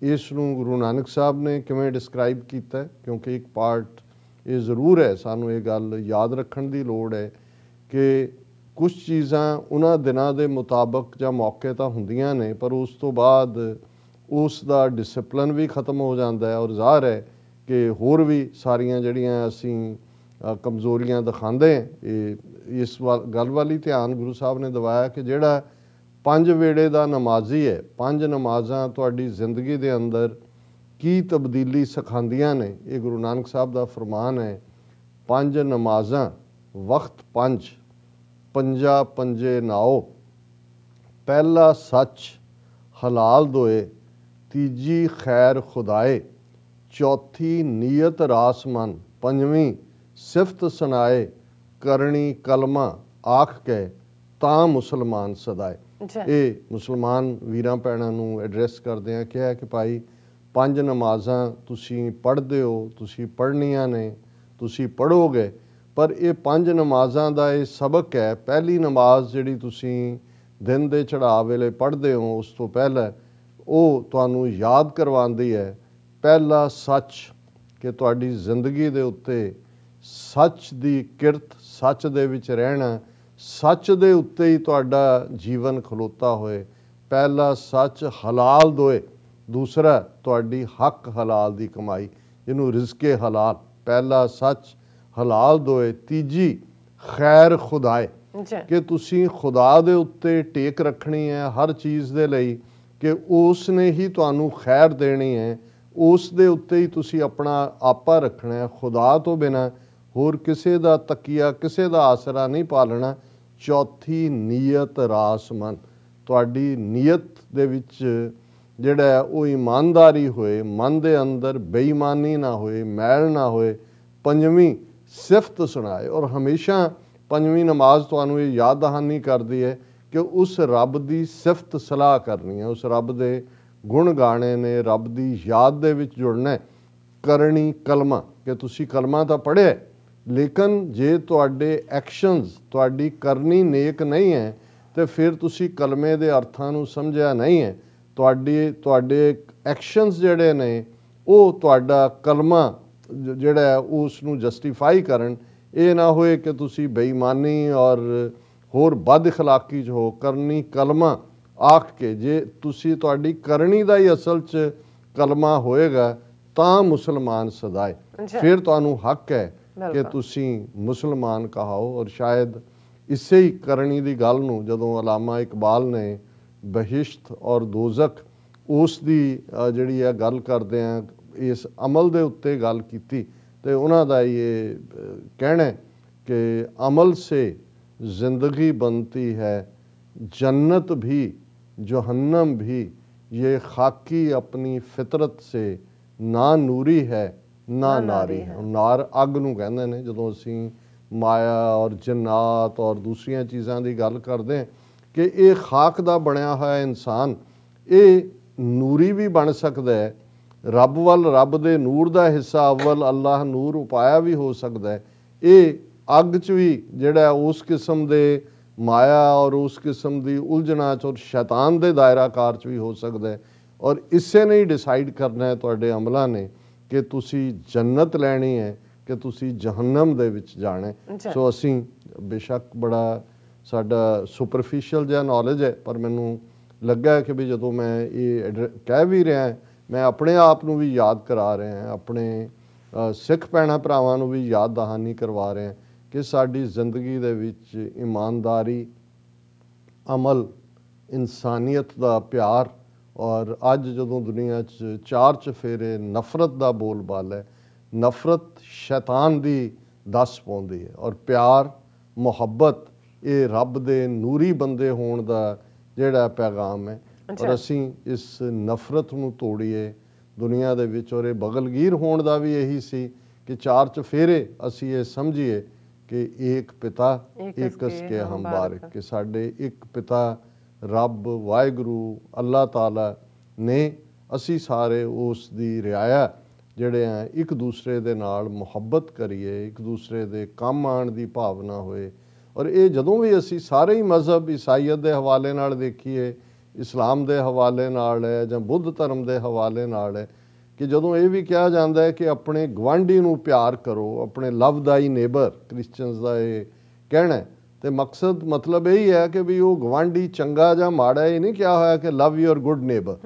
ਇਸ ਨੂੰ ਗੁਰੂ ਨਾਨਕ ਸਾਹਿਬ ਨੇ ਕਿਵੇਂ ਡਿਸਕ੍ਰਾਈਬ ਕੀਤਾ, ਕਿਉਂਕਿ ਇੱਕ ਪਾਰਟ ਇਹ ਜ਼ਰੂਰ ਹੈ ਸਾਨੂੰ ਇਹ ਗੱਲ ਯਾਦ ਰੱਖਣ ਦੀ ਲੋੜ ਹੈ ਕਿ ਕੁਝ ਚੀਜ਼ਾਂ ਉਹਨਾਂ ਦਿਨਾਂ ਦੇ ਮੁਤਾਬਕ ਜਾਂ ਮੌਕੇ ਤਾਂ ਹੁੰਦੀਆਂ ਨੇ, ਪਰ ਉਸ ਤੋਂ ਬਾਅਦ ਉਸ ਦਾ ਡਿਸਪਲਿਨ ਵੀ ਖਤਮ ਹੋ ਜਾਂਦਾ ਹੈ, ਔਰ ਜ਼ਾਹਰ ਹੈ ਕਿ ਹੋਰ ਵੀ ਸਾਰੀਆਂ ਜਿਹੜੀਆਂ ਅਸੀਂ ਕਮਜ਼ੋਰੀਆਂ ਦਿਖਾਉਂਦੇ ਇਹ ਇਸ ਗੱਲ ਵਾਲੀ ਧਿਆਨ ਗੁਰੂ ਸਾਹਿਬ ਨੇ ਦਿਵਾਇਆ ਕਿ ਜਿਹੜਾ 5 ਵੇੜੇ ਦਾ ਨਮਾਜ਼ੀ ਹੈ, 5 ਨਮਾਜ਼ਾਂ ਤੁਹਾਡੀ ਜ਼ਿੰਦਗੀ ਦੇ ਅੰਦਰ ਕੀ ਤਬਦੀਲੀ ਸਿਖਾਉਂਦੀਆਂ ਨੇ, ਇਹ ਗੁਰੂ ਨਾਨਕ ਸਾਹਿਬ ਦਾ ਫਰਮਾਨ ਹੈ। 5 ਨਮਾਜ਼ਾਂ ਵਕਤ 5 ਪੰਜਾ ਪੰਜੇ ਨਾਓ, ਪਹਿਲਾ ਸੱਚ ਹਲਾਲ ਦੋਏ, ਤੀਜੀ ਖੈਰ ਖੁਦਾਏ, ਚੌਥੀ ਨੀਅਤ ਰਾਸਮਨ, ਪੰਜਵੀਂ ਸਿਫਤ ਸੁਣਾਏ, ਕਰਨੀ ਕਲਮਾ ਆਖ ਕੇ ਤਾਂ ਮੁਸਲਮਾਨ ਸਦਾਏ। ਇਹ ਮੁਸਲਮਾਨ ਵੀਰਾਂ ਭੈਣਾਂ ਨੂੰ ਐਡਰੈਸ ਕਰਦੇ ਆ ਕਿਹਾ ਕਿ ਭਾਈ 5 ਨਮਾਜ਼ਾਂ ਤੁਸੀਂ ਪੜ੍ਹਦੇ ਹੋ, ਤੁਸੀਂ ਪੜ੍ਹਨੀਆਂ ਨੇ, ਤੁਸੀਂ ਪੜ੍ਹੋਗੇ, ਪਰ ਇਹ 5 ਨਮਾਜ਼ਾਂ ਦਾ ਇਹ ਸਬਕ ਹੈ। ਪਹਿਲੀ ਨਮਾਜ਼ ਜਿਹੜੀ ਤੁਸੀਂ ਦਿਨ ਦੇ ਚੜ੍ਹਾਅ ਵੇਲੇ ਪੜ੍ਹਦੇ ਹੋ, ਉਸ ਤੋਂ ਪਹਿਲਾਂ ਉਹ ਤੁਹਾਨੂੰ ਯਾਦ ਕਰਵਾਉਂਦੀ ਹੈ ਪਹਿਲਾ ਸੱਚ, ਕਿ ਤੁਹਾਡੀ ਜ਼ਿੰਦਗੀ ਦੇ ਉੱਤੇ ਸੱਚ ਦੀ ਕਿਰਤ, ਸੱਚ ਦੇ ਵਿੱਚ ਰਹਿਣਾ, ਸੱਚ ਦੇ ਉੱਤੇ ਹੀ ਤੁਹਾਡਾ ਜੀਵਨ ਖਲੋਤਾ ਹੋਏ। ਪਹਿਲਾ ਸੱਚ ਹਲਾਲ ਦੋਏ, ਦੂਸਰਾ ਤੁਹਾਡੀ ਹੱਕ ਹਲਾਲ ਦੀ ਕਮਾਈ, ਜਿਹਨੂੰ ਰਿਜ਼ਕੇ ਹਲਾਲ, ਪਹਿਲਾ ਸੱਚ ਹਲਾਲ ਦੋਏ, ਤੀਜੀ ਖੈਰ ਖੁਦਾਏ, ਕਿ ਤੁਸੀਂ ਖੁਦਾ ਦੇ ਉੱਤੇ ਟੇਕ ਰੱਖਣੀ ਹੈ ਹਰ ਚੀਜ਼ ਦੇ ਲਈ, ਕਿ ਉਸ ਨੇ ਹੀ ਤੁਹਾਨੂੰ ਖੈਰ ਦੇਣੀ ਹੈ, ਉਸ ਦੇ ਉੱਤੇ ਹੀ ਤੁਸੀਂ ਆਪਣਾ ਆਪਾ ਰੱਖਣਾ ਹੈ, ਖੁਦਾ ਤੋਂ ਬਿਨਾਂ ਹੋਰ ਕਿਸੇ ਦਾ ਤਕੀਆ, ਕਿਸੇ ਦਾ ਆਸਰਾ ਨਹੀਂ ਪਾਲਣਾ। ਚੌਥੀ ਨੀਅਤ ਰਾਸਮਨ, ਤੁਹਾਡੀ ਨੀਅਤ ਦੇ ਵਿੱਚ ਜਿਹੜਾ ਉਹ ਇਮਾਨਦਾਰੀ ਹੋਏ, ਮਨ ਦੇ ਅੰਦਰ ਬੇਈਮਾਨੀ ਨਾ ਹੋਏ, ਮੈਲ ਨਾ ਹੋਏ। ਪੰਜਵੀਂ ਸਿਫਤ ਸੁਣਾਏ, ਔਰ ਹਮੇਸ਼ਾ ਪੰਜਵੀਂ ਨਮਾਜ਼ ਤੁਹਾਨੂੰ ਇਹ ਯਾਦ ਦਹਾਨੀ ਕਰਦੀ ਹੈ ਕਿ ਉਸ ਰੱਬ ਦੀ ਸਿਫਤ ਸਲਾਹ ਕਰਨੀ ਹੈ, ਉਸ ਰੱਬ ਦੇ ਗੁਣ ਗਾਣੇ ਨੇ, ਰੱਬ ਦੀ ਯਾਦ ਦੇ ਵਿੱਚ ਜੁੜਨਾ। ਕਰਨੀ ਕਲਮਾ, ਕਿ ਤੁਸੀਂ ਕਲਮਾ ਤਾਂ ਪੜ੍ਹਿਆ, ਲੇਕਿਨ ਜੇ ਤੁਹਾਡੇ ਐਕਸ਼ਨਸ, ਤੁਹਾਡੀ ਕਰਨੀ ਨੇਕ ਨਹੀਂ ਹੈ ਤੇ ਫਿਰ ਤੁਸੀਂ ਕਲਮੇ ਦੇ ਅਰਥਾਂ ਨੂੰ ਸਮਝਿਆ ਨਹੀਂ ਹੈ। ਤੁਹਾਡੇ ਐਕਸ਼ਨਸ ਜਿਹੜੇ ਨੇ ਉਹ ਤੁਹਾਡਾ ਕਲਮਾ ਜਿਹੜਾ ਉਸ ਨੂੰ ਜਸਟੀਫਾਈ ਕਰਨ। ਇਹ ਨਾ ਹੋਏ ਕਿ ਤੁਸੀਂ ਬੇਈਮਾਨੀ ਔਰ ਹੋਰ ਬਦ ਅਖਲਾਕੀ 'ਚ ਹੋ। ਕਰਨੀ ਕਲਮਾ ਆਖ ਕੇ, ਜੇ ਤੁਸੀਂ ਤੁਹਾਡੀ ਕਰਨੀ ਦਾ ਹੀ ਅਸਲ 'ਚ ਕਲਮਾ ਹੋਏਗਾ ਤਾਂ ਮੁਸਲਮਾਨ ਸਦਾਏ, ਫਿਰ ਤੁਹਾਨੂੰ ਹੱਕ ਹੈ ਕਿ ਤੁਸੀਂ ਮੁਸਲਮਾਨ ਕਹਾਓ। ਔਰ ਸ਼ਾਇਦ ਇਸੇ ਹੀ ਕਰਨੀ ਦੀ ਗੱਲ ਨੂੰ ਜਦੋਂ ਅਲਾਮਾ ਇਕਬਾਲ ਨੇ ਬਹਿਸ਼ਤ ਔਰ ਦੋਜ਼ਖ ਉਸ ਦੀ ਜਿਹੜੀ ਹੈ ਗੱਲ ਕਰਦੇ ਆ, ਇਸ ਅਮਲ ਦੇ ਉੱਤੇ ਗੱਲ ਕੀਤੀ, ਤੇ ਉਹਨਾਂ ਦਾ ਇਹ ਕਹਿਣਾ ਕਿ ਅਮਲ ਸੇ ਜ਼ਿੰਦਗੀ बनती है, जन्नत भी जहन्नम भी, ये खाकी अपनी फितरत से ना ਨੂਰੀ ਹੈ ਨਾ ਨਾਰੀ ਹੈ। ਨਾਰ ਅੱਗ ਨੂੰ ਕਹਿੰਦੇ ਨੇ। ਜਦੋਂ ਅਸੀਂ ਮਾਇਆ ਔਰ ਜੰਨਾਤ ਔਰ ਦੂਸਰੀਆਂ ਚੀਜ਼ਾਂ ਦੀ ਗੱਲ ਕਰਦੇ ਹਾਂ ਕਿ ਇਹ ਖਾਕ ਦਾ ਬਣਿਆ ਹੋਇਆ ਇਨਸਾਨ, ਇਹ ਨੂਰੀ ਵੀ ਬਣ ਸਕਦਾ ਹੈ, ਰੱਬ ਵੱਲ, ਰੱਬ ਦੇ ਨੂਰ ਦਾ ਹਿੱਸਾ ਅਵਲ ਅੱਲਾਹ ਨੂਰ ਉਪਾਇਆ ਵੀ ਹੋ ਸਕਦਾ ਹੈ। ਇਹ ਅੱਗ 'ਚ ਵੀ ਜਿਹੜਾ ਉਸ ਕਿਸਮ ਦੇ ਮਾਇਆ ਔਰ ਉਸ ਕਿਸਮ ਦੀ ਉਲਝਣਾ 'ਚ ਔਰ ਸ਼ੈਤਾਨ ਦੇ ਦਾਇਰਾਕਾਰ 'ਚ ਵੀ ਹੋ ਸਕਦਾ ਹੈ। ਔਰ ਇਸੇ ਨੇ ਹੀ ਡਿਸਾਈਡ ਕਰਨਾ ਹੈ ਤੁਹਾਡੇ ਅਮਲਾਂ ਨੇ ਕਿ ਤੁਸੀਂ ਜੰਨਤ ਲੈਣੀ ਹੈ ਕਿ ਤੁਸੀਂ ਜਹੰਨਮ ਦੇ ਵਿੱਚ ਜਾਣਾ। ਸੋ ਅਸੀਂ ਬੇਸ਼ੱਕ ਬੜਾ ਸਾਡਾ ਸੁਪਰਫਿਸ਼ੀਅਲ ਜਿਹਾ ਨੌਲੇਜ ਹੈ, ਪਰ ਮੈਨੂੰ ਲੱਗਾ ਕਿ ਵੀ ਜਦੋਂ ਮੈਂ ਇਹ ਕਹਿ ਵੀ ਰਿਹਾ, ਮੈਂ ਆਪਣੇ ਆਪ ਨੂੰ ਵੀ ਯਾਦ ਕਰਾ ਰਿਹਾ, ਆਪਣੇ ਸਿੱਖ ਭੈਣਾਂ ਭਰਾਵਾਂ ਨੂੰ ਵੀ ਯਾਦ ਦਹਾਨੀ ਕਰਵਾ ਰਿਹਾ ਕਿ ਸਾਡੀ ਜ਼ਿੰਦਗੀ ਦੇ ਵਿੱਚ ਇਮਾਨਦਾਰੀ, ਅਮਲ, ਇਨਸਾਨੀਅਤ ਦਾ ਪਿਆਰ, ਔਰ ਅੱਜ ਜਦੋਂ ਦੁਨੀਆ 'ਚ ਚਾਰ ਚਫੇਰੇ ਨਫ਼ਰਤ ਦਾ ਬੋਲਬਾਲਾ ਹੈ, ਨਫ਼ਰਤ ਸ਼ੈਤਾਨ ਦੀ ਦੱਸ ਪਾਉਂਦੀ ਹੈ, ਔਰ ਪਿਆਰ, ਮੁਹੱਬਤ ਇਹ ਰੱਬ ਦੇ ਨੂਰੀ ਬੰਦੇ ਹੋਣ ਦਾ ਜਿਹੜਾ ਪੈਗਾਮ ਹੈ। ਔਰ ਅਸੀਂ ਇਸ ਨਫ਼ਰਤ ਨੂੰ ਤੋੜੀਏ ਦੁਨੀਆ ਦੇ ਵਿੱਚ। ਔਰ ਇਹ ਬਗਲਗੀਰ ਹੋਣ ਦਾ ਵੀ ਇਹੀ ਸੀ ਕਿ ਚਾਰ ਚਫੇਰੇ ਅਸੀਂ ਇਹ ਸਮਝੀਏ ਕਿ ਏਕ ਪਿਤਾ ਏਕਸ ਕੇ ਹਮ ਬਾਰਿਕ, ਕਿ ਸਾਡੇ ਇੱਕ ਪਿਤਾ ਰੱਬ ਵਾਹਿਗੁਰੂ ਅੱਲਾਹ ਤਾਲਾ ਨੇ, ਅਸੀਂ ਸਾਰੇ ਉਸ ਦੀ ਰਿਆਇਆ ਜਿਹੜੇ ਆ ਇੱਕ ਦੂਸਰੇ ਦੇ ਨਾਲ ਮੁਹੱਬਤ ਕਰੀਏ, ਇੱਕ ਦੂਸਰੇ ਦੇ ਕੰਮ ਆਉਣ ਦੀ ਭਾਵਨਾ ਹੋਏ। ਔਰ ਇਹ ਜਦੋਂ ਵੀ ਅਸੀਂ ਸਾਰੇ ਹੀ ਮਜ਼ਹਬ ਈਸਾਈਅਤ ਦੇ ਹਵਾਲੇ ਨਾਲ ਦੇਖੀਏ, ਇਸਲਾਮ ਦੇ ਹਵਾਲੇ ਨਾਲ ਹੈ ਜਾਂ ਬੁੱਧ ਧਰਮ ਦੇ ਹਵਾਲੇ ਨਾਲ ਹੈ, ਕਿ ਜਦੋਂ ਇਹ ਵੀ ਕਿਹਾ ਜਾਂਦਾ ਹੈ ਕਿ ਆਪਣੇ ਗਵਾਂਢੀ ਨੂੰ ਪਿਆਰ ਕਰੋ, ਆਪਣੇ ਲਵ ਥਾਈ ਨੇਬਰ, ਕ੍ਰਿਸਚਨਸ ਦਾ ਇਹ ਕਹਿਣਾ, ਤੇ ਮਕਸਦ ਮਤਲਬ ਇਹੀ ਹੈ ਕਿ ਵੀ ਉਹ ਗਵਾਂਢੀ ਚੰਗਾ ਜਾਂ ਮਾੜਾ, ਇਹ ਨਹੀਂ ਕਿਹਾ ਹੋਇਆ ਕਿ ਲਵ ਯੂਰ ਗੁੱਡ ਨੇਬਰ।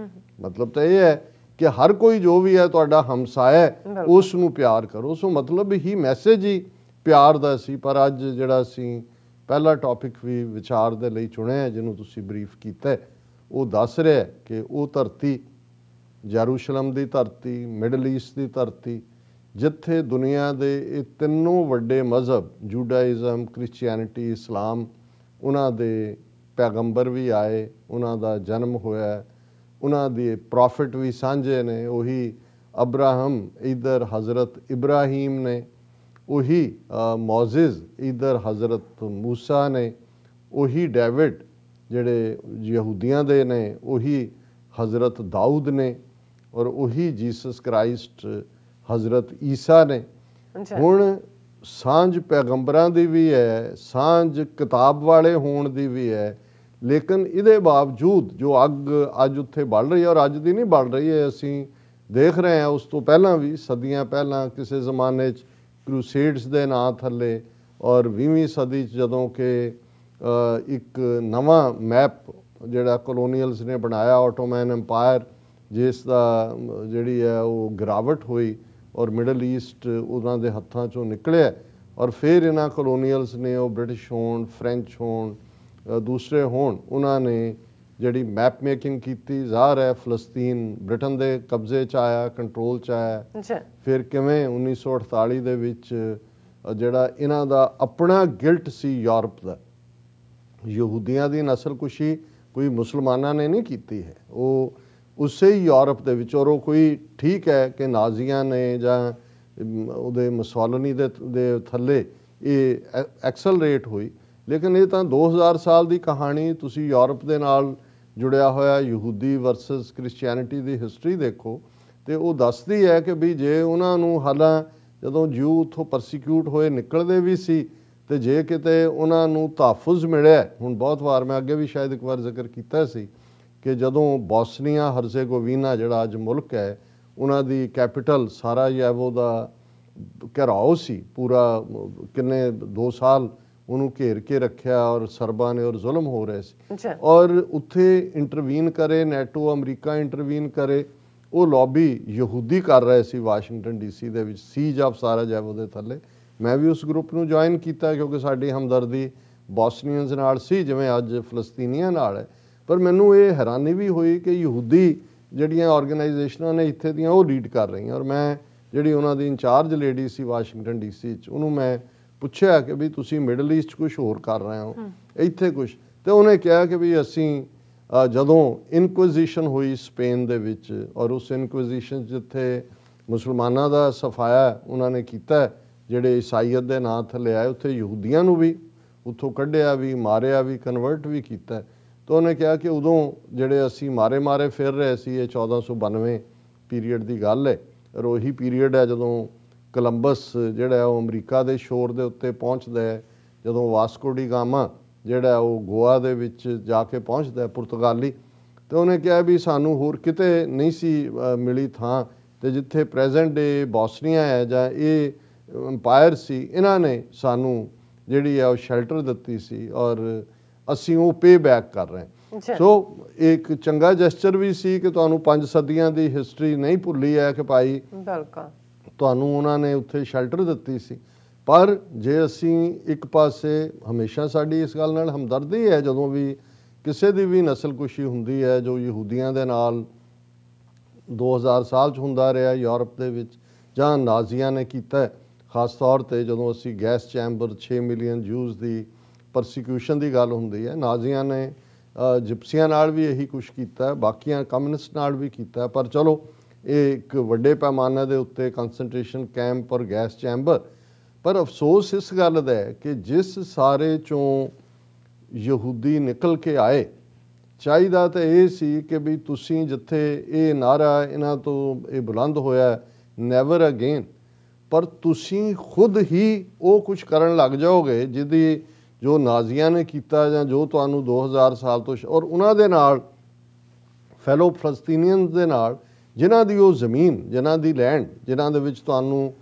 ਮਤਲਬ ਤਾਂ ਇਹ ਹੈ ਕਿ ਹਰ ਕੋਈ ਜੋ ਵੀ ਹੈ ਤੁਹਾਡਾ ਹਮਸਾਇਆ, ਉਸ ਨੂੰ ਪਿਆਰ ਕਰੋ। ਸੋ ਮਤਲਬ ਹੀ ਮੈਸੇਜ ਹੀ ਪਿਆਰ ਦਾ ਸੀ। ਪਰ ਅੱਜ ਜਿਹੜਾ ਅਸੀਂ ਪਹਿਲਾ ਟੌਪਿਕ ਵੀ ਵਿਚਾਰ ਦੇ ਲਈ ਚੁਣਿਆ ਜਿਹਨੂੰ ਤੁਸੀਂ ਬਰੀਫ ਕੀਤਾ, ਉਹ ਦੱਸ ਰਿਹਾ ਕਿ ਉਹ ਧਰਤੀ ਯਰੂਸ਼ਲਮ ਦੀ ਧਰਤੀ, ਮਿਡਲ ਈਸਟ ਦੀ ਧਰਤੀ, ਜਿੱਥੇ ਦੁਨੀਆ ਦੇ ਇਹ ਤਿੰਨੋਂ ਵੱਡੇ ਮਜ਼ਹਬ ਜੂਡਾਇਜ਼ਮ, ਕ੍ਰਿਸਚੀਅਨਿਟੀ, ਇਸਲਾਮ, ਉਹਨਾਂ ਦੇ ਪੈਗੰਬਰ ਵੀ ਆਏ, ਉਹਨਾਂ ਦਾ ਜਨਮ ਹੋਇਆ, ਉਹਨਾਂ ਦੇ ਪ੍ਰੋਫਿਟ ਵੀ ਸਾਂਝੇ ਨੇ। ਉਹੀ ਅਬਰਾਹਮ ਇਧਰ ਹਜ਼ਰਤ ਇਬਰਾਹੀਮ ਨੇ, ਉਹੀ ਮੋਜ਼ਿਜ਼ ਇਧਰ ਹਜ਼ਰਤ ਮੂਸਾ ਨੇ, ਉਹੀ ਡੇਵਿਡ ਜਿਹੜੇ ਯਹੂਦੀਆਂ ਦੇ ਨੇ, ਉਹੀ ਹਜ਼ਰਤ ਦਾਊਦ ਨੇ, ਔਰ ਉਹੀ ਜੀਸਸ ਕ੍ਰਾਈਸਟ ਹਜ਼ਰਤ ਈਸਾ ਨੇ। ਹੁਣ ਸਾਂਝ ਪੈਗੰਬਰਾਂ ਦੀ ਵੀ ਹੈ, ਸਾਂਝ ਕਿਤਾਬ ਵਾਲੇ ਹੋਣ ਦੀ ਵੀ ਹੈ, ਲੇਕਿਨ ਇਹਦੇ ਬਾਵਜੂਦ ਜੋ ਅੱਗ ਅੱਜ ਉੱਥੇ ਬਲ ਰਹੀ ਹੈ, ਔਰ ਅੱਜ ਦੀ ਨਹੀਂ ਬਲ ਰਹੀ ਹੈ, ਅਸੀਂ ਦੇਖ ਰਹੇ ਹਾਂ ਉਸ ਤੋਂ ਪਹਿਲਾਂ ਵੀ, ਸਦੀਆਂ ਪਹਿਲਾਂ ਕਿਸੇ ਜ਼ਮਾਨੇ 'ਚ ਕਰੂਸੇਡਸ ਦੇ ਨਾਂ ਥੱਲੇ, ਔਰ 20ਵੀਂ ਸਦੀ 'ਚ ਜਦੋਂ ਕਿ ਇੱਕ ਨਵਾਂ ਮੈਪ ਜਿਹੜਾ ਕਲੋਨੀਅਲਸ ਨੇ ਬਣਾਇਆ, ਆਟੋਮੈਨ ਐਮਪਾਇਰ, ਜਿਸ ਦਾ ਜਿਹੜੀ ਹੈ ਉਹ ਗਿਰਾਵਟ ਹੋਈ ਔਰ ਮਿਡਲ ਈਸਟ ਉਹਨਾਂ ਦੇ ਹੱਥਾਂ 'ਚੋਂ ਨਿਕਲਿਆ, ਔਰ ਫਿਰ ਇਹਨਾਂ ਕਲੋਨੀਅਲਸ ਨੇ, ਉਹ ਬ੍ਰਿਟਿਸ਼ ਹੋਣ, ਫਰੈਂਚ ਹੋਣ, ਦੂਸਰੇ ਹੋਣ, ਉਹਨਾਂ ਨੇ ਜਿਹੜੀ ਮੈਪ ਮੇਕਿੰਗ ਕੀਤੀ। ਜ਼ਾਹਰ ਹੈ ਫਲਸਤੀਨ ਬ੍ਰਿਟਨ ਦੇ ਕਬਜ਼ੇ 'ਚ ਆਇਆ, ਕੰਟਰੋਲ 'ਚ ਆਇਆ। ਫਿਰ ਕਿਵੇਂ 1948 ਦੇ ਵਿੱਚ ਜਿਹੜਾ ਇਹਨਾਂ ਦਾ ਆਪਣਾ ਗਿਲਟ ਸੀ ਯੂਰਪ ਦਾ, ਯਹੂਦੀਆਂ ਦੀ ਨਸਲਕੁਸ਼ੀ ਕੋਈ ਮੁਸਲਮਾਨਾਂ ਨੇ ਨਹੀਂ ਕੀਤੀ ਹੈ, ਉਹ ਉਸੇ ਹੀ ਯੂਰਪ ਦੇ ਵਿੱਚ। ਔਰ ਉਹ ਕੋਈ ਠੀਕ ਹੈ ਕਿ ਨਾਜ਼ੀਆਂ ਨੇ ਜਾਂ ਉਹਦੇ ਮੁਸੋਲਿਨੀ ਦੇ ਥੱਲੇ ਇਹ ਐਕਸਲਰੇਟ ਹੋਈ, ਲੇਕਿਨ ਇਹ ਤਾਂ 2000 ਸਾਲ ਦੀ ਕਹਾਣੀ। ਤੁਸੀਂ ਯੂਰਪ ਦੇ ਨਾਲ ਜੁੜਿਆ ਹੋਇਆ ਯਹੂਦੀ ਵਰਸਸ ਕ੍ਰਿਸਚੀਅਨਿਟੀ ਦੀ ਹਿਸਟਰੀ ਦੇਖੋ, ਤੇ ਉਹ ਦੱਸਦੀ ਹੈ ਕਿ ਵੀ ਜੇ ਉਹਨਾਂ ਨੂੰ ਹਾਲਾਂ ਜਦੋਂ ਜਿਊ ਉੱਥੋਂ ਪਰਸੀਕਿਊਟ ਹੋਏ ਨਿਕਲਦੇ ਵੀ ਸੀ, ਤੇ ਜੇ ਕਿਤੇ ਉਹਨਾਂ ਨੂੰ ਤਹਫ਼ੁਜ਼ ਮਿਲਿਆ, ਹੁਣ ਬਹੁਤ ਵਾਰ ਮੈਂ ਅੱਗੇ ਵੀ ਸ਼ਾਇਦ ਇੱਕ ਵਾਰ ਜ਼ਿਕਰ ਕੀਤਾ ਸੀ ਕਿ ਜਦੋਂ ਬੋਸਨੀਆ ਹਰਜ਼ੇਗੋਵੀਨਾ ਜਿਹੜਾ ਅੱਜ ਮੁਲਕ ਹੈ, ਉਹਨਾਂ ਦੀ ਕੈਪੀਟਲ ਸਾਰਾਯੇਵੋ ਦਾ ਘਿਰਾਓ ਸੀ ਪੂਰਾ, ਕਿੰਨੇ 2 ਸਾਲ ਉਹਨੂੰ ਘੇਰ ਕੇ ਰੱਖਿਆ, ਔਰ ਸਰਬਾਂ ਨੇ, ਔਰ ਜ਼ੁਲਮ ਹੋ ਰਹੇ ਸੀ, ਔਰ ਉੱਥੇ ਇੰਟਰਵੀਨ ਕਰੇ ਨੈਟੋ, ਅਮਰੀਕਾ ਇੰਟਰਵੀਨ ਕਰੇ, ਉਹ ਲੌਬੀ ਯਹੂਦੀ ਕਰ ਰਹੇ ਸੀ ਵਾਸ਼ਿੰਗਟਨ DC ਦੇ ਵਿੱਚ, ਸੀਜ ਆਫ ਸਾਰਾਯੇਵੋ ਦੇ ਥੱਲੇ। ਮੈਂ ਵੀ ਉਸ ਗਰੁੱਪ ਨੂੰ ਜੁਆਇਨ ਕੀਤਾ ਕਿਉਂਕਿ ਸਾਡੀ ਹਮਦਰਦੀ ਬੋਸਨੀਅਨਸ ਨਾਲ ਸੀ, ਜਿਵੇਂ ਅੱਜ ਫਲਸਤੀਨੀਆਂ ਨਾਲ ਹੈ। ਪਰ ਮੈਨੂੰ ਇਹ ਹੈਰਾਨੀ ਵੀ ਹੋਈ ਕਿ ਯਹੂਦੀ ਜਿਹੜੀਆਂ ਆਰਗੇਨਾਈਜੇਸ਼ਨਾਂ ਨੇ ਇੱਥੇ ਦੀਆਂ, ਉਹ ਲੀਡ ਕਰ ਰਹੀਆਂ। ਔਰ ਮੈਂ ਜਿਹੜੀ ਉਹਨਾਂ ਦੀ ਇੰਚਾਰਜ ਲੇਡੀ ਸੀ ਵਾਸ਼ਿੰਗਟਨ DC 'ਚ, ਉਹਨੂੰ ਮੈਂ ਪੁੱਛਿਆ ਕਿ ਵੀ ਤੁਸੀਂ ਮਿਡਲ ਈਸਟ ਕੁਛ ਹੋਰ ਕਰ ਰਹੇ ਹੋ, ਇੱਥੇ ਕੁਛ, ਤੇ ਉਹਨੇ ਕਿਹਾ ਕਿ ਵੀ ਅਸੀਂ ਜਦੋਂ ਇਨਕੁਇਜ਼ੀਸ਼ਨ ਹੋਈ ਸਪੇਨ ਦੇ ਵਿੱਚ, ਔਰ ਉਸ ਇਨਕੁਇਜ਼ੀਸ਼ਨ ਜਿੱਥੇ ਮੁਸਲਮਾਨਾਂ ਦਾ ਸਫਾਇਆ ਉਹਨਾਂ ਨੇ ਕੀਤਾ, ਜਿਹੜੇ ਈਸਾਈਅਤ ਦੇ ਨਾਂ ਥੱਲੇ ਆਏ, ਉੱਥੇ ਯਹੂਦੀਆਂ ਨੂੰ ਵੀ ਉੱਥੋਂ ਕੱਢਿਆ ਵੀ, ਮਾਰਿਆ ਵੀ, ਕਨਵਰਟ ਵੀ ਕੀਤਾ। ਤਾਂ ਉਹਨੇ ਕਿਹਾ ਕਿ ਉਦੋਂ ਜਿਹੜੇ ਅਸੀਂ ਮਾਰੇ ਫਿਰ ਰਹੇ ਸੀ, ਇਹ 1492 ਪੀਰੀਅਡ ਦੀ ਗੱਲ ਹੈ, ਔਰ ਉਹੀ ਪੀਰੀਅਡ ਹੈ ਜਦੋਂ ਕੋਲੰਬਸ ਜਿਹੜਾ ਉਹ ਅਮਰੀਕਾ ਦੇ ਸ਼ੋਰ ਦੇ ਉੱਤੇ ਪਹੁੰਚਦਾ ਹੈ, ਜਦੋਂ ਵਾਸਕੋ ਡੀ ਗਾਮਾ ਜਿਹੜਾ ਉਹ ਗੋਆ ਦੇ ਵਿੱਚ ਜਾ ਕੇ ਪਹੁੰਚਦਾ ਪੁਰਤਗਾਲੀ। ਤੇ ਉਹਨੇ ਕਿਹਾ ਵੀ ਸਾਨੂੰ ਹੋਰ ਕਿਤੇ ਨਹੀਂ ਸੀ ਮਿਲੀ ਥਾਂ, ਤੇ ਜਿੱਥੇ ਪ੍ਰੈਜ਼ੈਂਟ ਡੇ ਬੋਸਨੀਆ ਹੈ ਜਾਂ ਇਹ ਅੰਪਾਇਰ ਸੀ, ਇਹਨਾਂ ਨੇ ਸਾਨੂੰ ਜਿਹੜੀ ਹੈ ਉਹ ਸ਼ੈਲਟਰ ਦਿੱਤੀ ਸੀ, ਔਰ ਅਸੀਂ ਉਹ ਪੇ ਬੈਕ ਕਰ ਰਹੇ ਹਾਂ। ਸੋ ਇੱਕ ਚੰਗਾ ਜੈਸਚਰ ਵੀ ਸੀ ਕਿ ਤੁਹਾਨੂੰ 5 ਸਦੀਆਂ ਦੀ ਹਿਸਟਰੀ ਨਹੀਂ ਭੁੱਲੀ ਹੈ ਕਿ ਭਾਈ ਤੁਹਾਨੂੰ ਉਹਨਾਂ ਨੇ ਉੱਥੇ ਸ਼ੈਲਟਰ ਦਿੱਤੀ ਸੀ। ਪਰ ਜੇ ਅਸੀਂ ਇੱਕ ਪਾਸੇ ਹਮੇਸ਼ਾ ਸਾਡੀ ਇਸ ਗੱਲ ਨਾਲ ਹਮਦਰਦੀ ਹੈ, ਜਦੋਂ ਵੀ ਕਿਸੇ ਦੀ ਵੀ ਨਸਲਕੁਸ਼ੀ ਹੁੰਦੀ ਹੈ, ਜੋ ਯਹੂਦੀਆਂ ਦੇ ਨਾਲ 2000 ਸਾਲ 'ਚ ਹੁੰਦਾ ਰਿਹਾ ਯੂਰਪ ਦੇ ਵਿੱਚ, ਜਾਂ ਨਾਜ਼ੀਆਂ ਨੇ ਕੀਤਾ, ਖਾਸ ਤੌਰ 'ਤੇ ਜਦੋਂ ਅਸੀਂ ਗੈਸ ਚੈਂਬਰ 6 ਮਿਲੀਅਨ ਜੂਜ਼ ਦੀ ਪਰਸੀਕਿਊਸ਼ਨ ਦੀ ਗੱਲ ਹੁੰਦੀ ਹੈ, ਨਾਜ਼ੀਆਂ ਨੇ ਜਿਪਸੀਆਂ ਨਾਲ ਵੀ ਇਹੀ ਕੁਛ ਕੀਤਾ, ਬਾਕੀਆਂ ਕਮਿਊਨਿਸਟ ਨਾਲ ਵੀ ਕੀਤਾ। ਪਰ ਚਲੋ ਇਹ ਇੱਕ ਵੱਡੇ ਪੈਮਾਨੇ ਦੇ ਉੱਤੇ ਕੰਸਨਟ੍ਰੇਸ਼ਨ ਕੈਂਪ ਔਰ ਗੈਸ ਚੈਂਬਰ। ਪਰ ਅਫਸੋਸ ਇਸ ਗੱਲ ਦਾ ਹੈ ਕਿ ਜਿਸ ਸਾਰੇ 'ਚੋਂ ਯਹੂਦੀ ਨਿਕਲ ਕੇ ਆਏ, ਚਾਹੀਦਾ ਤਾਂ ਇਹ ਸੀ ਕਿ ਵੀ ਤੁਸੀਂ ਜਿੱਥੇ ਇਹ ਨਾਰਾ ਇਹਨਾਂ ਤੋਂ ਇਹ ਬੁਲੰਦ ਹੋਇਆ ਨੈਵਰ ਅਗੇਨ, ਪਰ ਤੁਸੀਂ ਖੁਦ ਹੀ ਉਹ ਕੁਝ ਕਰਨ ਲੱਗ ਜਾਓਗੇ ਜਿਹਦੀ ਜੋ ਨਾਜ਼ੀਆਂ ਨੇ ਕੀਤਾ, ਜਾਂ ਜੋ ਤੁਹਾਨੂੰ 2000 ਸਾਲ ਤੋਂ, ਔਰ ਉਹਨਾਂ ਦੇ ਨਾਲ ਫੈਲੋ ਫਲਸਤੀਨੀਅਨਸ ਦੇ ਨਾਲ, ਜਿਨ੍ਹਾਂ ਦੀ ਉਹ ਜ਼ਮੀਨ, ਜਿਨ੍ਹਾਂ ਦੀ ਲੈਂਡ, ਜਿਨ੍ਹਾਂ ਦੇ ਵਿੱਚ ਤੁਹਾਨੂੰ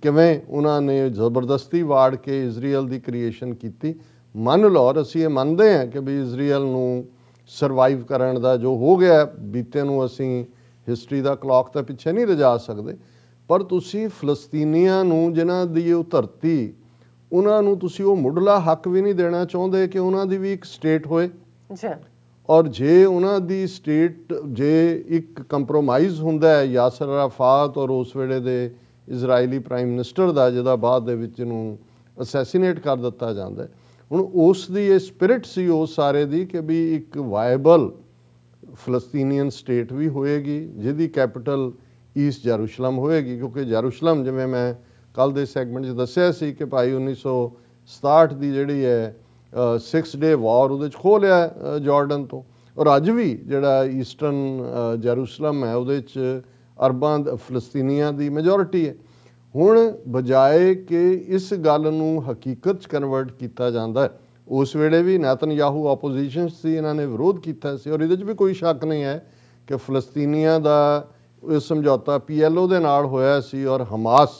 ਕਿਵੇਂ ਉਹਨਾਂ ਨੇ ਜ਼ਬਰਦਸਤੀ ਵਾੜ ਕੇ ਇਜ਼ਰਾਈਲ ਦੀ ਕ੍ਰੀਏਸ਼ਨ ਕੀਤੀ। ਮੰਨ ਲਓ, ਔਰ ਅਸੀਂ ਇਹ ਮੰਨਦੇ ਹਾਂ ਕਿ ਵੀ ਇਜ਼ਰਾਈਲ ਨੂੰ ਸਰਵਾਈਵ ਕਰਨ ਦਾ ਜੋ ਹੋ ਗਿਆ ਬੀਤੇ ਨੂੰ, ਅਸੀਂ ਹਿਸਟਰੀ ਦਾ ਕਲੌਕ ਤਾਂ ਪਿੱਛੇ ਨਹੀਂ ਲਿਜਾ ਸਕਦੇ, ਪਰ ਤੁਸੀਂ ਫਲਸਤੀਨੀਆਂ ਨੂੰ, ਜਿਨ੍ਹਾਂ ਦੀ ਉਹ ਧਰਤੀ ਉਹਨਾਂ ਨੂੰ ਤੁਸੀਂ ਉਹ ਮੁੱਢਲਾ ਹੱਕ ਵੀ ਨਹੀਂ ਦੇਣਾ ਚਾਹੁੰਦੇ ਕਿ ਉਹਨਾਂ ਦੀ ਵੀ ਇੱਕ ਸਟੇਟ ਹੋਏ। ਜੀ ਔਰ ਜੇ ਉਹਨਾਂ ਦੀ ਸਟੇਟ ਜੇ ਇੱਕ ਕੰਪਰੋਮਾਈਜ਼ ਹੁੰਦਾ ਹੈ ਯਾਸਰ ਅਰਾਫਾਤ ਔਰ ਉਸ ਵੇਲੇ ਦੇ ਇਜ਼ਰਾਈਲੀ ਪ੍ਰਾਈਮ ਮਿਨਿਸਟਰ ਦਾ, ਜਿਹਦਾ ਬਾਅਦ ਦੇ ਵਿੱਚ ਇਹਨੂੰ ਅਸੈਸੀਨੇਟ ਕਰ ਦਿੱਤਾ ਜਾਂਦਾ ਹੈ। ਹੁਣ ਉਸ ਦੀ ਇਹ ਸਪਿਰਿਟ ਸੀ ਉਸ ਸਾਰੇ ਦੀ ਕਿ ਵੀ ਇੱਕ ਵਾਇਬਲ ਫਲਸਤੀਨੀਅਨ ਸਟੇਟ ਵੀ ਹੋਏਗੀ ਜਿਹਦੀ ਕੈਪੀਟਲ ਈਸਟ ਜੈਰੂਸ਼ਲਮ ਹੋਏਗੀ, ਕਿਉਂਕਿ ਜੈਰੂਸ਼ਲਮ ਜਿਵੇਂ ਮੈਂ ਕੱਲ ਦੇ ਸੈਗਮੈਂਟ 'ਚ ਦੱਸਿਆ ਸੀ ਕਿ ਭਾਈ 1967 ਦੀ ਜਿਹੜੀ ਹੈ 6 ਡੇ ਵਾਰ ਉਹਦੇ 'ਚ ਖੋਹ ਲਿਆ ਜਾਰਡਨ ਤੋਂ। ਔਰ ਅੱਜ ਵੀ ਜਿਹੜਾ ਈਸਟਰਨ ਜੈਰੂਸ਼ਲਮ ਹੈ ਉਹਦੇ 'ਚ ਅਰਬਾਂ ਫਲਸਤੀਨੀਆਂ ਦੀ ਮੈਜੋਰਿਟੀ ਹੈ। ਹੁਣ ਬਜਾਏ ਕਿ ਇਸ ਗੱਲ ਨੂੰ ਹਕੀਕਤ 'ਚ ਕਨਵਰਟ ਕੀਤਾ ਜਾਂਦਾ ਹੈ, ਉਸ ਵੇਲੇ ਵੀ ਨੇਤਨਯਾਹੂ ਆਪੋਜੀਸ਼ਨ ਸੀ, ਇਹਨਾਂ ਨੇ ਵਿਰੋਧ ਕੀਤਾ ਸੀ। ਔਰ ਇਹਦੇ 'ਚ ਵੀ ਕੋਈ ਸ਼ੱਕ ਨਹੀਂ ਹੈ ਕਿ ਫਲਸਤੀਨੀਆਂ ਦਾ ਇਹ ਸਮਝੌਤਾ PLO ਦੇ ਨਾਲ ਹੋਇਆ ਸੀ ਔਰ ਹਮਾਸ,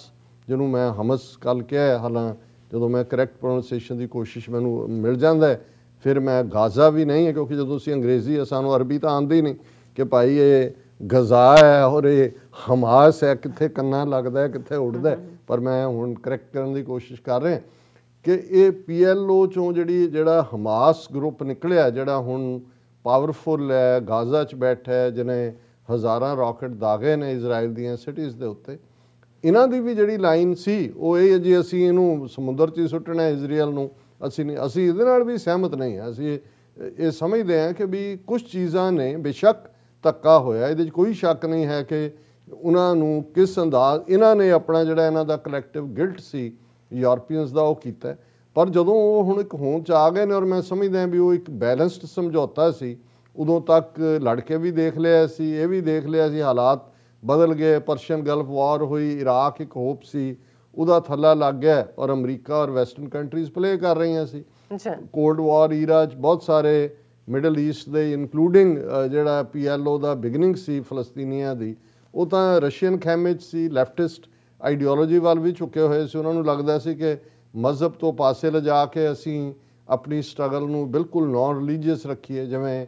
ਜਿਹਨੂੰ ਮੈਂ ਹਮਸ ਕੱਲ ਕਿਹਾ, ਹਾਲਾਂ ਜਦੋਂ ਮੈਂ ਕਰੈਕਟ ਪ੍ਰੋਨਾਂਸੀਏਸ਼ਨ ਦੀ ਕੋਸ਼ਿਸ਼ ਮੈਨੂੰ ਮਿਲ ਜਾਂਦਾ ਹੈ ਫਿਰ ਮੈਂ ਗਾਜ਼ਾ ਵੀ ਨਹੀਂ ਹੈ, ਕਿਉਂਕਿ ਜਦੋਂ ਅਸੀਂ ਅੰਗਰੇਜ਼ੀ ਸਾਨੂੰ ਅਰਬੀ ਤਾਂ ਆਉਂਦੀ ਨਹੀਂ ਕਿ ਭਾਈ ਇਹ ਗਜ਼ਾ ਹੈ ਔਰ ਇਹ ਹਮਾਸ ਹੈ, ਕਿੱਥੇ ਕੰਨਾ ਲੱਗਦਾ ਹੈ ਕਿੱਥੇ ਉੱਡਦਾ। ਪਰ ਮੈਂ ਹੁਣ ਕਰੈਕਟ ਕਰਨ ਦੀ ਕੋਸ਼ਿਸ਼ ਕਰ ਰਿਹਾ ਕਿ ਇਹ PLO ਚੋਂ ਜਿਹੜਾ ਹਮਾਸ ਗਰੁੱਪ ਨਿਕਲਿਆ, ਜਿਹੜਾ ਹੁਣ ਪਾਵਰਫੁਲ ਹੈ, ਗਾਜ਼ਾ 'ਚ ਬੈਠਾ ਹੈ, ਜਿਹਨੇ ਹਜ਼ਾਰਾਂ ਰਾਕਟ ਦਾਗੇ ਨੇ ਇਜ਼ਰਾਈਲ ਦੀਆਂ ਸਿਟੀਜ਼ ਦੇ ਉੱਤੇ, ਇਹਨਾਂ ਦੀ ਵੀ ਜਿਹੜੀ ਲਾਈਨ ਸੀ ਉਹ ਇਹ ਜੀ ਅਸੀਂ ਇਹਨੂੰ ਸਮੁੰਦਰ 'ਚ ਹੀ ਸੁੱਟਣਾ ਇਜ਼ਰਾਈਲ ਨੂੰ, ਅਸੀਂ ਇਹਦੇ ਨਾਲ ਵੀ ਸਹਿਮਤ ਨਹੀਂ ਹਾਂ। ਅਸੀਂ ਇਹ ਸਮਝਦੇ ਹਾਂ ਕਿ ਵੀ ਕੁਝ ਚੀਜ਼ਾਂ ਨੇ ਬੇਸ਼ੱਕ ਧੱਕਾ ਹੋਇਆ, ਇਹਦੇ 'ਚ ਕੋਈ ਸ਼ੱਕ ਨਹੀਂ ਹੈ ਕਿ ਉਹਨਾਂ ਨੂੰ ਕਿਸ ਅੰਦਾਜ਼ ਇਹਨਾਂ ਨੇ ਆਪਣਾ ਜਿਹੜਾ ਇਹਨਾਂ ਦਾ ਕਲੈਕਟਿਵ ਗਿਲਟ ਸੀ ਯੂਰਪੀਅਨਸ ਦਾ ਉਹ ਕੀਤਾ। ਪਰ ਜਦੋਂ ਉਹ ਹੁਣ ਇੱਕ ਹੋਂਦ 'ਚ ਆ ਗਏ ਨੇ ਔਰ ਮੈਂ ਸਮਝਦਾ ਵੀ ਉਹ ਇੱਕ ਬੈਲੈਂਸਡ ਸਮਝੌਤਾ ਸੀ, ਉਦੋਂ ਤੱਕ ਲੜ ਕੇ ਵੀ ਦੇਖ ਲਿਆ ਸੀ, ਇਹ ਵੀ ਦੇਖ ਲਿਆ ਸੀ, ਹਾਲਾਤ ਬਦਲ ਗਏ, ਪਰਸ਼ੀਅਨ ਗਲਫ ਵਾਰ ਹੋਈ, ਇਰਾਕ ਇੱਕ ਹੋਪ ਸੀ ਉਹਦਾ ਥੱਲਾ ਲੱਗ ਗਿਆ ਔਰ ਅਮਰੀਕਾ ਔਰ ਵੈਸਟਰਨ ਕੰਟਰੀਜ਼ ਪਲੇ ਕਰ ਰਹੀਆਂ ਸੀ। ਕੋਲਡ ਵਾਰ ਈਰਾ 'ਚ ਬਹੁਤ ਸਾਰੇ ਮਿਡਲ ਈਸਟ ਦੇ ਇਨਕਲੂਡਿੰਗ ਜਿਹੜਾ PLO ਦਾ ਬਿਗਨਿੰਗ ਸੀ ਫਲਸਤੀਨੀਆਂ ਦੀ, ਉਹ ਤਾਂ ਰਸ਼ੀਅਨ ਖੈਮੇ 'ਚ ਸੀ, ਲੈਫਟਿਸਟ ਆਈਡੀਓਲੋਜੀ ਵੱਲ ਵੀ ਝੁਕੇ ਹੋਏ ਸੀ। ਉਹਨਾਂ ਨੂੰ ਲੱਗਦਾ ਸੀ ਕਿ ਮਜ਼ਹਬ ਤੋਂ ਪਾਸੇ ਲਿਜਾ ਕੇ ਅਸੀਂ ਆਪਣੀ ਸਟਰਗਲ ਨੂੰ ਬਿਲਕੁਲ ਨੌਨ ਰਿਲੀਜੀਅਸ ਰੱਖੀਏ, ਜਿਵੇਂ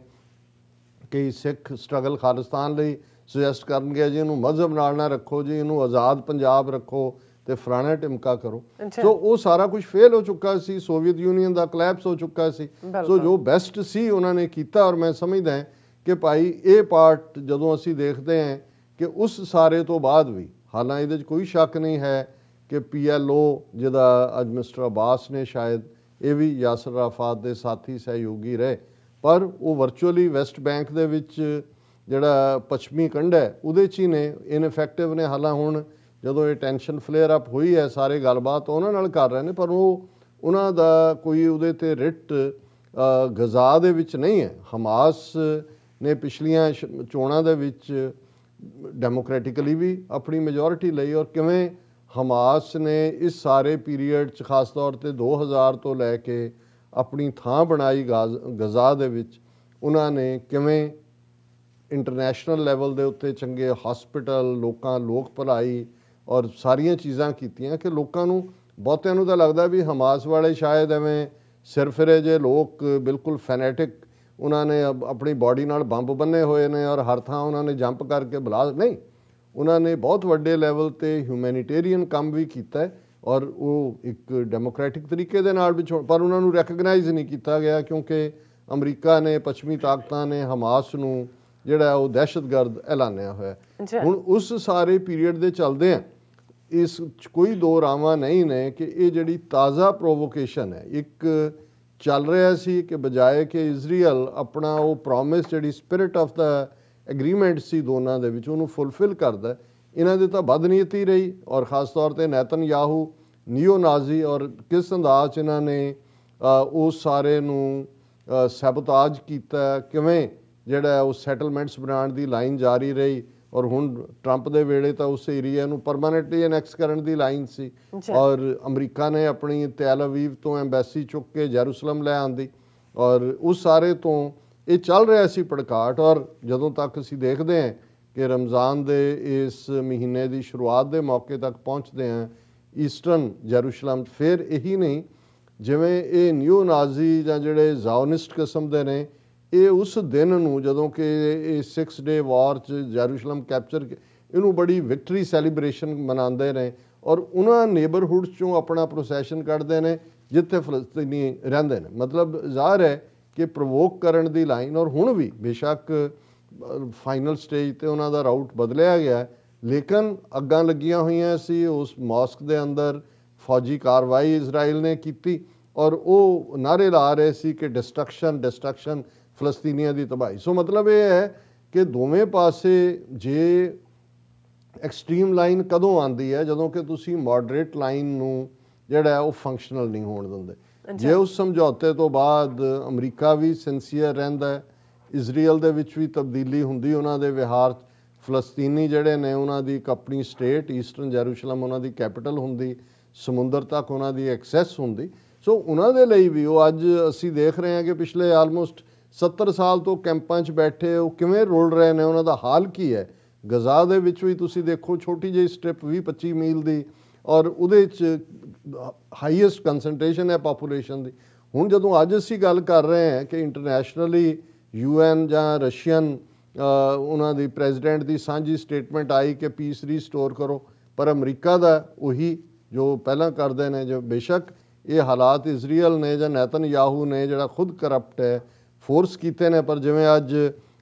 ਕਈ ਸਿੱਖ ਸਟਰਗਲ ਖਾਲਿਸਤਾਨ ਲਈ ਸੁਜੈਸਟ ਕਰਨਗੇ ਜੀ ਇਹਨੂੰ ਮਜ਼ਹਬ ਨਾਲ ਨਾ ਰੱਖੋ, ਜੀ ਇਹਨੂੰ ਆਜ਼ਾਦ ਪੰਜਾਬ ਰੱਖੋ ਤੇ ਫਲਾਣਾ ਟਿਮਕਾ ਕਰੋ। ਸੋ ਉਹ ਸਾਰਾ ਕੁਝ ਫੇਲ ਹੋ ਚੁੱਕਾ ਸੀ, ਸੋਵੀਅਤ ਯੂਨੀਅਨ ਦਾ ਕਲੈਪਸ ਹੋ ਚੁੱਕਾ ਸੀ। ਸੋ ਜੋ ਬੈਸਟ ਸੀ ਉਹਨਾਂ ਨੇ ਕੀਤਾ ਔਰ ਮੈਂ ਸਮਝਦਾ ਹਾਂ ਕਿ ਭਾਈ ਇਹ ਪਾਰਟ ਜਦੋਂ ਅਸੀਂ ਦੇਖਦੇ ਹਾਂ ਕਿ ਉਸ ਸਾਰੇ ਤੋਂ ਬਾਅਦ ਵੀ, ਹਾਲਾਂ ਇਹਦੇ 'ਚ ਕੋਈ ਸ਼ੱਕ ਨਹੀਂ ਹੈ ਕਿ PLO ਜਿਹਦਾ ਅੱਜ ਮਿਸਟਰ ਅਬਾਸ ਨੇ ਸ਼ਾਇਦ ਇਹ ਵੀ ਯਾਸਰ ਅਰਾਫਾਤ ਦੇ ਸਾਥੀ ਸਹਿਯੋਗੀ ਰਹੇ, ਪਰ ਉਹ ਵਰਚੁਅਲੀ ਵੈਸਟ ਬੈਂਕ ਦੇ ਵਿੱਚ ਜਿਹੜਾ ਪੱਛਮੀ ਕੰਢ ਹੈ ਉਹਦੇ 'ਚ ਹੀ ਨੇ, ਇਨਫੈਕਟਿਵ ਨੇ। ਹਾਲਾਂ ਹੁਣ ਜਦੋਂ ਇਹ ਟੈਂਸ਼ਨ ਫਲੇਅਰ ਅਪ ਹੋਈ ਹੈ ਸਾਰੇ ਗੱਲਬਾਤ ਉਹਨਾਂ ਨਾਲ ਕਰ ਰਹੇ ਨੇ, ਪਰ ਉਹਨਾਂ ਦਾ ਕੋਈ ਉਹਦੇ 'ਤੇ ਰਿਟ ਗਜ਼ਾ ਦੇ ਵਿੱਚ ਨਹੀਂ ਹੈ। ਹਮਾਸ ਨੇ ਪਿਛਲੀਆਂ ਚੋਣਾਂ ਦੇ ਵਿੱਚ ਡੈਮੋਕ੍ਰੈਟਿਕਲੀ ਵੀ ਆਪਣੀ ਮੈਜੋਰਿਟੀ ਲਈ ਔਰ ਕਿਵੇਂ ਹਮਾਸ ਨੇ ਇਸ ਸਾਰੇ ਪੀਰੀਅਡ 'ਚ ਖਾਸ ਤੌਰ 'ਤੇ 2000 ਤੋਂ ਲੈ ਕੇ ਆਪਣੀ ਥਾਂ ਬਣਾਈ ਗਜ਼ਾ ਦੇ ਵਿੱਚ, ਉਹਨਾਂ ਨੇ ਕਿਵੇਂ ਇੰਟਰਨੈਸ਼ਨਲ ਲੈਵਲ ਦੇ ਉੱਤੇ ਚੰਗੇ ਹਸਪੀਟਲ, ਲੋਕ ਭਲਾਈ ਔਰ ਸਾਰੀਆਂ ਚੀਜ਼ਾਂ ਕੀਤੀਆਂ ਕਿ ਲੋਕਾਂ ਨੂੰ, ਬਹੁਤਿਆਂ ਨੂੰ ਤਾਂ ਲੱਗਦਾ ਵੀ ਹਮਾਸ ਵਾਲੇ ਸ਼ਾਇਦ ਐਵੇਂ ਸਿਰਫਿਰੇ ਜੇ ਲੋਕ ਬਿਲਕੁਲ ਫੈਨੇਟਿਕ, ਉਹਨਾਂ ਨੇ ਆਪਣੀ ਬਾਡੀ ਨਾਲ ਬੰਬ ਬੰਨੇ ਹੋਏ ਨੇ ਔਰ ਹਰ ਥਾਂ ਉਹਨਾਂ ਨੇ ਜੰਪ ਕਰਕੇ ਨਹੀਂ, ਉਹਨਾਂ ਨੇ ਬਹੁਤ ਵੱਡੇ ਲੈਵਲ 'ਤੇ ਹਿਊਮੈਨੀਟੇਰੀਅਨ ਕੰਮ ਵੀ ਕੀਤਾ ਔਰ ਉਹ ਇੱਕ ਡੈਮੋਕ੍ਰੈਟਿਕ ਤਰੀਕੇ ਦੇ ਨਾਲ ਵੀ, ਪਰ ਉਹਨਾਂ ਨੂੰ ਰੈਕਗਨਾਈਜ਼ ਨਹੀਂ ਕੀਤਾ ਗਿਆ ਕਿਉਂਕਿ ਅਮਰੀਕਾ ਨੇ, ਪੱਛਮੀ ਤਾਕਤਾਂ ਨੇ ਹਮਾਸ ਨੂੰ ਜਿਹੜਾ ਉਹ ਦਹਿਸ਼ਤਗਰਦ ਐਲਾਨਿਆ ਹੋਇਆ। ਹੁਣ ਉਸ ਸਾਰੇ ਪੀਰੀਅਡ ਦੇ ਚੱਲਦੇ ਆ, ਇਸ 'ਚ ਕੋਈ ਦੋ ਰਾਵਾਂ ਨਹੀਂ ਨੇ ਕਿ ਇਹ ਜਿਹੜੀ ਤਾਜ਼ਾ ਪ੍ਰੋਵੋਕੇਸ਼ਨ ਹੈ, ਇੱਕ ਚੱਲ ਰਿਹਾ ਸੀ ਕਿ ਬਜਾਏ ਕਿ ਇਜ਼ਰਾਈਲ ਆਪਣਾ ਉਹ ਪ੍ਰੋਮਿਸ ਜਿਹੜੀ ਸਪਿਰਿਟ ਆਫ ਦਾ ਐਗਰੀਮੈਂਟ ਸੀ ਦੋਨਾਂ ਦੇ ਵਿੱਚ ਉਹਨੂੰ ਫੁੱਲਫਿਲ ਕਰਦਾ, ਇਹਨਾਂ ਦੇ ਤਾਂ ਬਦਨੀਅਤੀ ਰਹੀ ਔਰ ਖਾਸ ਤੌਰ 'ਤੇ ਨੇਤਨਯਾਹੂ ਨਿਓ ਨਾਜ਼ੀ ਔਰ ਕਿਸ ਅੰਦਾਜ਼ 'ਚ ਇਹਨਾਂ ਨੇ ਉਸ ਸਾਰੇ ਨੂੰ ਸੈਬੋਤਾਜ ਕੀਤਾ, ਕਿਵੇਂ ਜਿਹੜਾ ਉਹ ਸੈਟਲਮੈਂਟਸ ਬਣਾਉਣ ਦੀ ਲਾਈਨ ਜਾਰੀ ਰਹੀ ਔਰ ਹੁਣ ਟਰੰਪ ਦੇ ਵੇਲੇ ਤਾਂ ਉਸ ਏਰੀਆ ਨੂੰ ਪਰਮਾਨੈਂਟਲੀ ਐਨੈਕਸ ਕਰਨ ਦੀ ਲਾਈਨ ਸੀ ਔਰ ਅਮਰੀਕਾ ਨੇ ਆਪਣੀ ਤੇਲ ਅਵੀਵ ਤੋਂ ਐਮਬੈਸੀ ਚੁੱਕ ਕੇ ਜੈਰੂਸਲਮ ਲੈ ਆਂਦੀ ਔਰ ਉਸ ਸਾਰੇ ਤੋਂ ਇਹ ਚੱਲ ਰਿਹਾ ਸੀ ਭੜਕਾਟ। ਔਰ ਜਦੋਂ ਤੱਕ ਅਸੀਂ ਦੇਖਦੇ ਹਾਂ ਕਿ ਰਮਜ਼ਾਨ ਦੇ ਇਸ ਮਹੀਨੇ ਦੀ ਸ਼ੁਰੂਆਤ ਦੇ ਮੌਕੇ ਤੱਕ ਪਹੁੰਚਦੇ ਹਾਂ ਈਸਟਰਨ ਜੈਰੂਸ਼ਲਮ, ਫਿਰ ਇਹੀ ਨਹੀਂ ਜਿਵੇਂ ਇਹ ਨਿਓ ਨਾਜ਼ੀ ਜਾਂ ਜਿਹੜੇ ਜ਼ਾਓਨਿਸਟ ਕਿਸਮ ਦੇ ਨੇ, ਇਹ ਉਸ ਦਿਨ ਨੂੰ ਜਦੋਂ ਕਿ ਇਹ 6 ਡੇ ਵਾਰ 'ਚ ਜੈਰੂਸ਼ਲਮ ਕੈਪਚਰ, ਇਹਨੂੰ ਬੜੀ ਵਿਕਟਰੀ ਸੈਲੀਬ੍ਰੇਸ਼ਨ ਮਨਾਉਂਦੇ ਨੇ ਔਰ ਉਹਨਾਂ ਨੇਬਰਹੁੱਡ ਚੋਂ ਆਪਣਾ ਪ੍ਰੋਸੈਸ਼ਨ ਕੱਢਦੇ ਨੇ ਜਿੱਥੇ ਫਲਸਤੀਨੀ ਰਹਿੰਦੇ ਨੇ। ਮਤਲਬ ਜ਼ਾਹਰ ਹੈ ਕਿ ਪ੍ਰਵੋਕ ਕਰਨ ਦੀ ਲਾਈਨ, ਔਰ ਹੁਣ ਵੀ ਬੇਸ਼ੱਕ ਫਾਈਨਲ ਸਟੇਜ ਤੇ ਉਹਨਾਂ ਦਾ ਰਾਊਟ ਬਦਲਿਆ ਗਿਆ, ਲੇਕਿਨ ਅੱਗਾਂ ਲੱਗੀਆਂ ਹੋਈਆਂ ਸੀ। ਉਸ ਮੌਸਕ ਦੇ ਅੰਦਰ ਫੌਜੀ ਕਾਰਵਾਈ ਇਜ਼ਰਾਈਲ ਨੇ ਕੀਤੀ ਔਰ ਉਹ ਨਾਅਰੇ ਲਾ ਰਹੇ ਸੀ ਕਿ ਡਿਸਟਰਕਸ਼ਨ ਫਲਸਤੀਨੀਆਂ ਦੀ ਤਬਾਹੀ। ਸੋ ਮਤਲਬ ਇਹ ਹੈ ਕਿ ਦੋਵੇਂ ਪਾਸੇ ਜੇ ਐਕਸਟ੍ਰੀਮ ਲਾਈਨ ਕਦੋਂ ਆਉਂਦੀ ਹੈ, ਜਦੋਂ ਕਿ ਤੁਸੀਂ ਮੋਡਰੇਟ ਲਾਈਨ ਨੂੰ ਜਿਹੜਾ ਉਹ ਫੰਕਸ਼ਨਲ ਨਹੀਂ ਹੋਣ ਦਿੰਦੇ। ਜੇ ਉਸ ਸਮਝੌਤੇ ਤੋਂ ਬਾਅਦ ਅਮਰੀਕਾ ਵੀ ਸਿੰਸੀਅਰ ਰਹਿੰਦਾ, ਇਜ਼ਰਾਈਲ ਦੇ ਵਿੱਚ ਵੀ ਤਬਦੀਲੀ ਹੁੰਦੀ ਉਹਨਾਂ ਦੇ ਵਿਹਾਰ, ਫਲਸਤੀਨੀ ਜਿਹੜੇ ਨੇ ਉਹਨਾਂ ਦੀ ਇੱਕ ਆਪਣੀ ਸਟੇਟ, ਈਸਟਰਨ ਜੈਰੂਸ਼ਲਮ ਉਹਨਾਂ ਦੀ ਕੈਪੀਟਲ ਹੁੰਦੀ, ਸਮੁੰਦਰ ਤੱਕ ਉਹਨਾਂ ਦੀ ਐਕਸੈਸ ਹੁੰਦੀ। ਸੋ ਉਹਨਾਂ ਦੇ ਲਈ ਵੀ ਉਹ ਅੱਜ ਅਸੀਂ ਦੇਖ ਰਹੇ ਹਾਂ ਕਿ ਪਿਛਲੇ ਆਲਮੋਸਟ 70 ਸਾਲ ਤੋਂ ਕੈਂਪਾਂ 'ਚ ਬੈਠੇ ਉਹ ਕਿਵੇਂ ਰੁਲ ਰਹੇ ਨੇ, ਉਹਨਾਂ ਦਾ ਹਾਲ ਕੀ ਹੈ। ਗਜ਼ਾ ਦੇ ਵਿੱਚ ਵੀ ਤੁਸੀਂ ਦੇਖੋ ਛੋਟੀ ਜਿਹੀ ਸਟ੍ਰਿਪ 20-25 ਮੀਲ ਦੀ, ਔਰ ਉਹਦੇ 'ਚ ਹਾਈਐਸਟ ਕੰਸਨਟ੍ਰੇਸ਼ਨ ਹੈ ਪਾਪੂਲੇਸ਼ਨ ਦੀ। ਹੁਣ ਜਦੋਂ ਅੱਜ ਅਸੀਂ ਗੱਲ ਕਰ ਰਹੇ ਹਾਂ ਕਿ ਇੰਟਰਨੈਸ਼ਨਲੀ UN ਜਾਂ ਰਸ਼ੀਅਨ ਉਹਨਾਂ ਦੀ ਪ੍ਰੈਜ਼ੀਡੈਂਟ ਦੀ ਸਾਂਝੀ ਸਟੇਟਮੈਂਟ ਆਈ ਕਿ ਪੀਸ ਰੀਸਟੋਰ ਕਰੋ, ਪਰ ਅਮਰੀਕਾ ਦਾ ਉਹੀ ਜੋ ਪਹਿਲਾਂ ਕਰਦੇ ਨੇ। ਜੋ ਬੇਸ਼ੱਕ ਇਹ ਹਾਲਾਤ ਇਜ਼ਰਾਈਲ ਨੇ ਜਾਂ ਨੈਤਨਯਾਹੂ ਨੇ ਜਿਹੜਾ ਖੁਦ ਕਰਪਟ ਹੈ ਫੋਰਸ ਕੀਤੇ ਨੇ, ਪਰ ਜਿਵੇਂ ਅੱਜ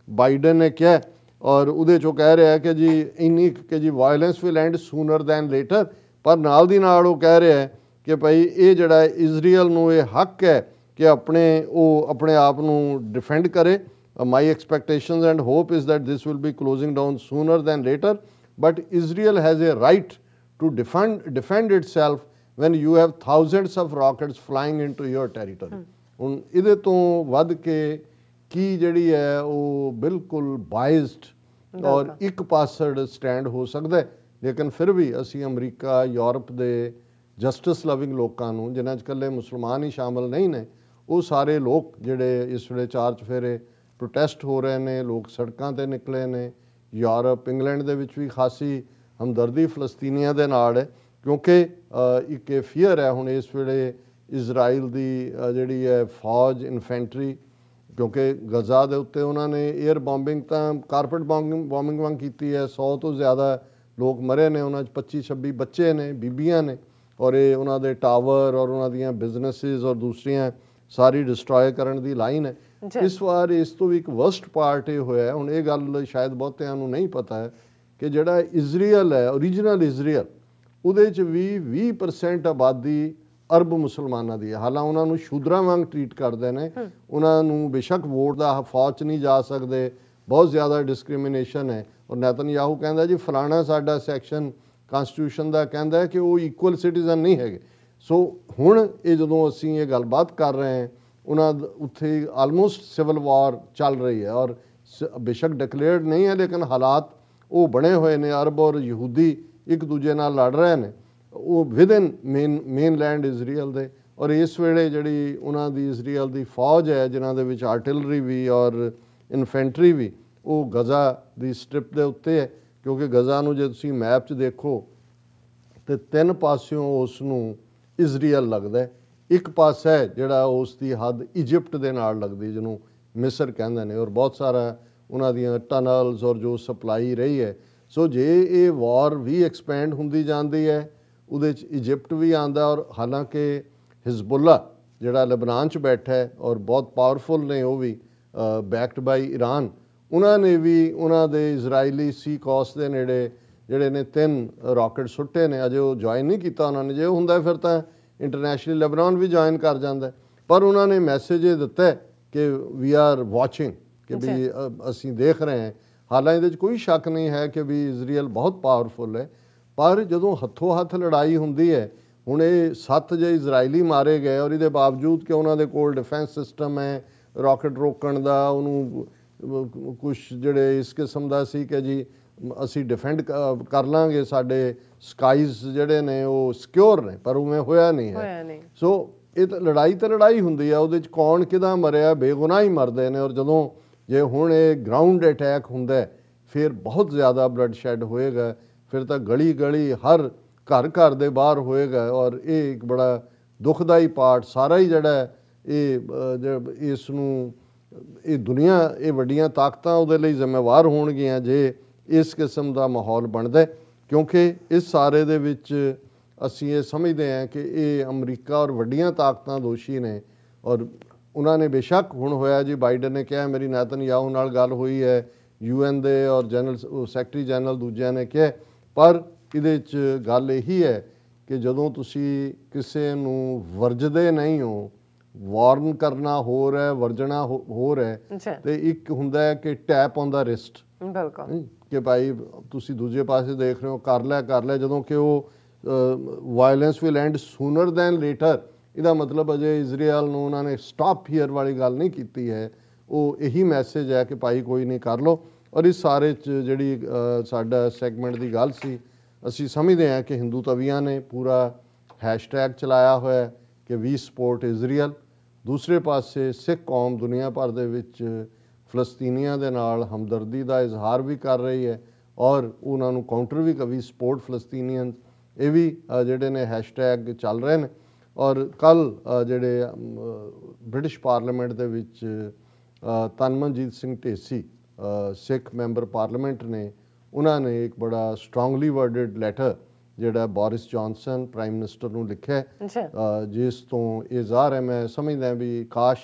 ਬਾਈਡਨ ਨੇ ਕਿਹਾ ਔਰ ਉਹਦੇ 'ਚੋਂ ਕਹਿ ਰਿਹਾ ਕਿ ਜੀ ਇੰਨੀ ਕਿ ਜੀ violence will end sooner than later, ਪਰ ਨਾਲ ਦੀ ਨਾਲ ਉਹ ਕਹਿ ਰਿਹਾ ਕਿ ਭਾਈ ਇਹ ਜਿਹੜਾ ਇਜ਼ਰਾਈਲ ਨੂੰ ਇਹ ਹੱਕ ਹੈ ਕਿ ਆਪਣੇ ਆਪ ਨੂੰ ਡਿਫੈਂਡ ਕਰੇ। My expectations and hope is that this will be closing down sooner than later, but Israel has a right to defend itself when you have thousands of rockets flying into your territory। ਹੁਣ ਇਹਦੇ ਤੋਂ ਵੱਧ ਕੇ ਕੀ ਜਿਹੜੀ ਹੈ ਉਹ ਬਿਲਕੁਲ biased ਔਰ ਇੱਕ ਪਾਸੜ ਸਟੈਂਡ ਹੋ ਸਕਦਾ ਹੈ। ਲੇਕਿਨ ਫਿਰ ਵੀ ਅਸੀਂ ਅਮਰੀਕਾ, ਯੂਰਪ ਦੇ ਜਸਟਿਸ ਲਵਿੰਗ ਲੋਕਾਂ ਨੂੰ, ਜਿਨ੍ਹਾਂ 'ਚ ਇਕੱਲੇ ਮੁਸਲਮਾਨ ਹੀ ਸ਼ਾਮਲ ਨਹੀਂ ਨੇ, ਉਹ ਸਾਰੇ ਲੋਕ ਜਿਹੜੇ ਇਸ ਵੇਲੇ ਚਾਰ ਚੁਫੇਰੇ ਪ੍ਰੋਟੈਸਟ ਹੋ ਰਹੇ ਨੇ, ਲੋਕ ਸੜਕਾਂ 'ਤੇ ਨਿਕਲੇ ਨੇ। ਯੂਰਪ, ਇੰਗਲੈਂਡ ਦੇ ਵਿੱਚ ਵੀ ਖਾਸੀ ਹਮਦਰਦੀ ਫਲਸਤੀਨੀਆਂ ਦੇ ਨਾਲ ਹੈ, ਕਿਉਂਕਿ ਇੱਕ ਇਹ ਫੀਅਰ ਹੈ ਹੁਣ ਇਸ ਵੇਲੇ ਇਜ਼ਰਾਈਲ ਦੀ ਜਿਹੜੀ ਹੈ ਫੌਜ, ਇਨਫੈਂਟਰੀ, ਕਿਉਂਕਿ ਗਜ਼ਾ ਦੇ ਉੱਤੇ ਉਹਨਾਂ ਨੇ ਏਅਰ ਬੋmbਿੰਗ ਤਾਂ ਕਾਰਪਟ ਬੋmbਿੰਗ ਵਾਂਗ ਕੀਤੀ ਹੈ। 100 ਤੋਂ ਜ਼ਿਆਦਾ ਲੋਕ ਮਰੇ ਨੇ, ਉਹਨਾਂ 'ਚ 25-26 ਬੱਚੇ ਨੇ, ਬੀਬੀਆਂ ਨੇ, ਔਰ ਇਹ ਉਹਨਾਂ ਦੇ ਟਾਵਰ ਔਰ ਉਹਨਾਂ ਦੀਆਂ ਬਿਜ਼ਨਸਿਸ ਔਰ ਦੂਸਰੀਆਂ ਸਾਰੀ ਡਿਸਟਰੋਏ ਕਰਨ ਦੀ ਲਾਈਨ ਹੈ। ਇਸ ਵਾਰ ਇਸ ਤੋਂ ਵੀ ਇੱਕ ਵਰਸਟ ਪਾਰਟ ਇਹ ਹੋਇਆ, ਹੁਣ ਇਹ ਗੱਲ ਸ਼ਾਇਦ ਬਹੁਤਿਆਂ ਨੂੰ ਨਹੀਂ ਪਤਾ ਹੈ ਕਿ ਜਿਹੜਾ ਇਜ਼ਰਾਈਲ ਹੈ, ਓਰੀਜਨਲ ਇਜ਼ਰਾਈਲ, ਉਹਦੇ 'ਚ ਵੀ 20% ਆਬਾਦੀ ਅਰਬ ਮੁਸਲਮਾਨਾਂ ਦੀ ਹੈ। ਹਾਲਾਂਕਿ ਉਹਨਾਂ ਨੂੰ ਸ਼ੂਦਰਾਂ ਵਾਂਗ ਟਰੀਟ ਕਰਦੇ ਨੇ, ਉਹਨਾਂ ਨੂੰ ਬੇਸ਼ੱਕ ਵੋਟ ਦਾ ਫੌਜ 'ਚ ਨਹੀਂ ਜਾ ਸਕਦੇ, ਬਹੁਤ ਜ਼ਿਆਦਾ ਡਿਸਕ੍ਰਿਮੀਨੇਸ਼ਨ ਹੈ। ਔਰ ਨੈਤਨਯਾਹੂ ਕਹਿੰਦਾ ਜੀ ਫਲਾਣਾ ਸਾਡਾ ਸੈਕਸ਼ਨ ਕਾਨਸਟੀਟਿਊਸ਼ਨ ਦਾ ਕਹਿੰਦਾ ਹੈ ਕਿ ਉਹ ਇਕੁਅਲ ਸਿਟੀਜ਼ਨ ਨਹੀਂ ਹੈਗੇ। ਸੋ ਹੁਣ ਇਹ ਜਦੋਂ ਅਸੀਂ ਇਹ ਗੱਲਬਾਤ ਕਰ ਰਹੇ ਹਾਂ, ਉਹਨਾਂ ਉੱਥੇ ਆਲਮੋਸਟ ਸਿਵਲ ਵਾਰ ਚੱਲ ਰਹੀ ਹੈ, ਔਰ ਬੇਸ਼ੱਕ ਡਿਕਲੇਅਰਡ ਨਹੀਂ ਹੈ ਲੇਕਿਨ ਹਾਲਾਤ ਉਹ ਬਣੇ ਹੋਏ ਨੇ। ਅਰਬ ਔਰ ਯਹੂਦੀ ਇੱਕ ਦੂਜੇ ਨਾਲ ਲੜ ਰਹੇ ਨੇ, ਉਹ ਵਿਦਨ ਮੇਨ ਲੈਂਡ ਇਜ਼ਰਾਈਲ ਦੇ। ਔਰ ਇਸ ਵੇਲੇ ਜਿਹੜੀ ਉਹਨਾਂ ਦੀ ਇਜ਼ਰਾਈਲ ਦੀ ਫੌਜ ਹੈ, ਜਿਨ੍ਹਾਂ ਦੇ ਵਿੱਚ ਆਰਟਿਲਰੀ ਵੀ ਔਰ ਇਨਫੈਂਟਰੀ ਵੀ, ਉਹ ਗਜ਼ਾ ਦੀ ਸਟ੍ਰਿਪ ਦੇ ਉੱਤੇ ਹੈ। ਕਿਉਂਕਿ ਗਜ਼ਾ ਨੂੰ ਜੇ ਤੁਸੀਂ ਮੈਪ 'ਚ ਦੇਖੋ ਤੇ ਤਿੰਨ ਪਾਸਿਓਂ ਉਸ ਨੂੰ ਇਜ਼ਰਾਈਲ ਲੱਗਦਾ ਹੈ। ਇੱਕ ਪਾਸਾ ਹੈ ਜਿਹੜਾ ਉਸ ਦੀ ਹੱਦ ਇਜਿਪਟ ਦੇ ਨਾਲ ਲੱਗਦੀ, ਜਿਹਨੂੰ ਮਿਸਰ ਕਹਿੰਦੇ ਨੇ, ਔਰ ਬਹੁਤ ਸਾਰਾ ਉਹਨਾਂ ਦੀਆਂ ਟਨਲਸ ਔਰ ਜੋ ਸਪਲਾਈ ਰਹੀ ਹੈ। ਸੋ ਜੇ ਇਹ ਵਾਰ ਵੀ ਐਕਸਪੈਂਡ ਹੁੰਦੀ ਜਾਂਦੀ ਹੈ, ਉਹਦੇ 'ਚ ਇਜਿਪਟ ਵੀ ਆਉਂਦਾ। ਔਰ ਹਾਲਾਂਕਿ ਹਿਜ਼ਬੁੱਲਾ ਜਿਹੜਾ ਲਬਨਾਨ 'ਚ ਬੈਠਾ ਹੈ ਔਰ ਬਹੁਤ ਪਾਵਰਫੁਲ ਨੇ, ਉਹ ਵੀ ਬੈਕਡ ਬਾਈ ਈਰਾਨ, ਉਹਨਾਂ ਨੇ ਵੀ ਉਹਨਾਂ ਦੇ ਇਜ਼ਰਾਈਲੀ ਸੀ ਕੋਸਟ ਦੇ ਨੇੜੇ ਜਿਹੜੇ ਨੇ 3 ਰਾਕਟ ਸੁੱਟੇ ਨੇ। ਅਜੇ ਉਹ ਜੁਆਇਨ ਨਹੀਂ ਕੀਤਾ ਉਹਨਾਂ ਨੇ। ਜੇ ਉਹ ਹੁੰਦਾ ਫਿਰ ਤਾਂ ਇੰਟਰਨੈਸ਼ਨਲ ਲੈਬਨਾਨ ਵੀ ਜੁਆਇਨ ਕਰ ਜਾਂਦਾ, ਪਰ ਉਹਨਾਂ ਨੇ ਮੈਸੇਜ ਇਹ ਦਿੱਤਾ ਕਿ ਵੀ ਆਰ ਵਾਚਿੰਗ, ਕਿ ਵੀ ਅਸੀਂ ਦੇਖ ਰਹੇ ਹਾਂ। ਹਾਲਾਂਕਿ ਇਹਦੇ 'ਚ ਕੋਈ ਸ਼ੱਕ ਨਹੀਂ ਹੈ ਕਿ ਵੀ ਇਜ਼ਰਾਈਲ ਬਹੁਤ ਪਾਵਰਫੁਲ ਹੈ, ਪਰ ਜਦੋਂ ਹੱਥੋਂ ਹੱਥ ਲੜਾਈ ਹੁੰਦੀ ਹੈ, ਹੁਣ ਇਹ 7 ਜੇ ਇਜ਼ਰਾਈਲੀ ਮਾਰੇ ਗਏ ਔਰ ਇਹਦੇ ਬਾਵਜੂਦ ਕਿ ਉਹਨਾਂ ਦੇ ਕੋਲ ਡਿਫੈਂਸ ਸਿਸਟਮ ਹੈ ਰਾਕਟ ਰੋਕਣ ਦਾ, ਉਹਨੂੰ ਕੁਛ ਜਿਹੜੇ ਇਸ ਕਿਸਮ ਦਾ ਸੀ ਕਿ ਜੀ ਅਸੀਂ ਡਿਫੈਂਡ ਕਰ ਲਾਂਗੇ, ਸਾਡੇ ਸਕਾਈਜ਼ ਜਿਹੜੇ ਨੇ ਉਹ ਸਿਕਿਉਰ ਨੇ, ਪਰ ਉਵੇਂ ਹੋਇਆ ਨਹੀਂ ਹੈ। ਸੋ ਇਹ ਤਾਂ ਲੜਾਈ ਹੁੰਦੀ ਹੈ, ਉਹਦੇ 'ਚ ਕੌਣ ਕਿਹਦਾ ਮਰਿਆ, ਬੇਗੁਨਾਹ ਹੀ ਮਰਦੇ ਨੇ। ਔਰ ਜਦੋਂ ਜੇ ਹੁਣ ਇਹ ਗਰਾਊਂਡ ਅਟੈਕ ਹੁੰਦਾ ਫਿਰ ਬਹੁਤ ਜ਼ਿਆਦਾ ਬਲੱਡ ਸ਼ੈਡ ਹੋਏਗਾ, ਫਿਰ ਤਾਂ ਗਲੀ ਗਲੀ ਹਰ ਘਰ ਦੇ ਬਾਹਰ ਹੋਏਗਾ। ਔਰ ਇਹ ਇੱਕ ਬੜਾ ਦੁਖਦਾਈ ਪਾਰਟ ਸਾਰਾ ਹੀ ਜਿਹੜਾ ਇਸ ਨੂੰ ਇਹ ਦੁਨੀਆ, ਇਹ ਵੱਡੀਆਂ ਤਾਕਤਾਂ ਉਹਦੇ ਲਈ ਜ਼ਿੰਮੇਵਾਰ ਹੋਣਗੀਆਂ ਜੇ ਇਸ ਕਿਸਮ ਦਾ ਮਾਹੌਲ ਬਣਦਾ, ਕਿਉਂਕਿ ਇਸ ਸਾਰੇ ਦੇ ਵਿੱਚ ਅਸੀਂ ਇਹ ਸਮਝਦੇ ਹਾਂ ਕਿ ਇਹ ਅਮਰੀਕਾ ਔਰ ਵੱਡੀਆਂ ਤਾਕਤਾਂ ਦੋਸ਼ੀ ਨੇ। ਔਰ ਉਹਨਾਂ ਨੇ ਬੇਸ਼ੱਕ ਹੁਣ ਹੋਇਆ ਜੀ, ਬਾਈਡਨ ਨੇ ਕਿਹਾ ਮੇਰੀ ਨੇਤਨਯਾਹੂ ਨਾਲ ਗੱਲ ਹੋਈ ਹੈ, UN ਦੇ ਔਰ ਜਨਰਲ ਸੈਕਟਰੀ ਜਨਰਲ ਦੂਜਿਆਂ ਨੇ ਕਿਹਾ, ਪਰ ਇਹਦੇ 'ਚ ਗੱਲ ਇਹੀ ਹੈ ਕਿ ਜਦੋਂ ਤੁਸੀਂ ਕਿਸੇ ਨੂੰ ਵਰਜਦੇ ਨਹੀਂ ਹੋ, ਵਾਰਨ ਕਰਨਾ ਹੋਰ ਹੈ, ਵਰਜਣਾ ਹੋਰ ਹੈ, ਤੇ ਇੱਕ ਹੁੰਦਾ ਹੈ ਕਿ ਟੈਪ ਔਨ ਦਾ ਰਿਸਟ, ਬਿਲਕੁਲ, ਕਿ ਭਾਈ ਤੁਸੀਂ ਦੂਜੇ ਪਾਸੇ ਦੇਖ ਰਹੇ ਹੋ, ਕਰ ਲੈ, ਜਦੋਂ ਕਿ ਉਹ violence will end sooner than later. ਇਹਦਾ ਮਤਲਬ ਅਜੇ ਇਜ਼ਰਾਈਲ ਨੂੰ ਉਹਨਾਂ ਨੇ ਸਟਾਪ ਹੀਅਰ ਵਾਲੀ ਗੱਲ ਨਹੀਂ ਕੀਤੀ ਹੈ। ਉਹ ਇਹੀ ਮੈਸੇਜ ਹੈ ਕਿ ਭਾਈ ਕੋਈ ਨਹੀਂ, ਕਰ ਲਓ। ਔਰ ਇਸ ਸਾਰੇ 'ਚ ਜਿਹੜੀ ਸਾਡਾ ਸੈਗਮੈਂਟ ਦੀ ਗੱਲ ਸੀ, ਅਸੀਂ ਸਮਝਦੇ ਹਾਂ ਕਿ ਹਿੰਦੂ ਤਵੀਆਂ ਨੇ ਪੂਰਾ ਹੈਸ਼ਟੈਗ ਚਲਾਇਆ ਹੋਇਆ ਕਿ ਵੀ ਸਪੋਰਟ ਇਜ਼ਰਾਈਲ। ਦੂਸਰੇ ਪਾਸੇ ਸਿੱਖ ਕੌਮ ਦੁਨੀਆ ਭਰ ਦੇ ਵਿੱਚ ਫਲਸਤੀਨੀਆਂ ਦੇ ਨਾਲ ਹਮਦਰਦੀ ਦਾ ਇਜ਼ਹਾਰ ਵੀ ਕਰ ਰਹੀ ਹੈ ਔਰ ਉਹਨਾਂ ਨੂੰ ਕਾਊਂਟਰ ਵੀ ਵੀ ਸਪੋਰਟ ਫਲਸਤੀਨੀਅਨ, ਇਹ ਵੀ ਜਿਹੜੇ ਨੇ ਹੈਸ਼ਟੈਗ ਚੱਲ ਰਹੇ ਨੇ। ਔਰ ਕੱਲ੍ਹ ਜਿਹੜੇ ਬ੍ਰਿਟਿਸ਼ ਪਾਰਲੀਮੈਂਟ ਦੇ ਵਿੱਚ ਤਨਮਨਜੀਤ ਸਿੰਘ ਢੇਸੀ ਸਿੱਖ ਮੈਂਬਰ ਪਾਰਲੀਮੈਂਟ ਨੇ, ਉਹਨਾਂ ਨੇ ਇੱਕ ਬੜਾ ਸਟਰੋਂਗਲੀ ਵਰਡਡ ਲੈਟਰ ਜਿਹੜਾ ਬੋਰਿਸ ਜੌਨਸਨ ਪ੍ਰਾਈਮ ਮਿਨਿਸਟਰ ਨੂੰ ਲਿਖਿਆ, ਜਿਸ ਤੋਂ ਇਹ ਜ਼ਾਹਰ ਹੈ, ਮੈਂ ਸਮਝਦਾ ਵੀ ਕਾਸ਼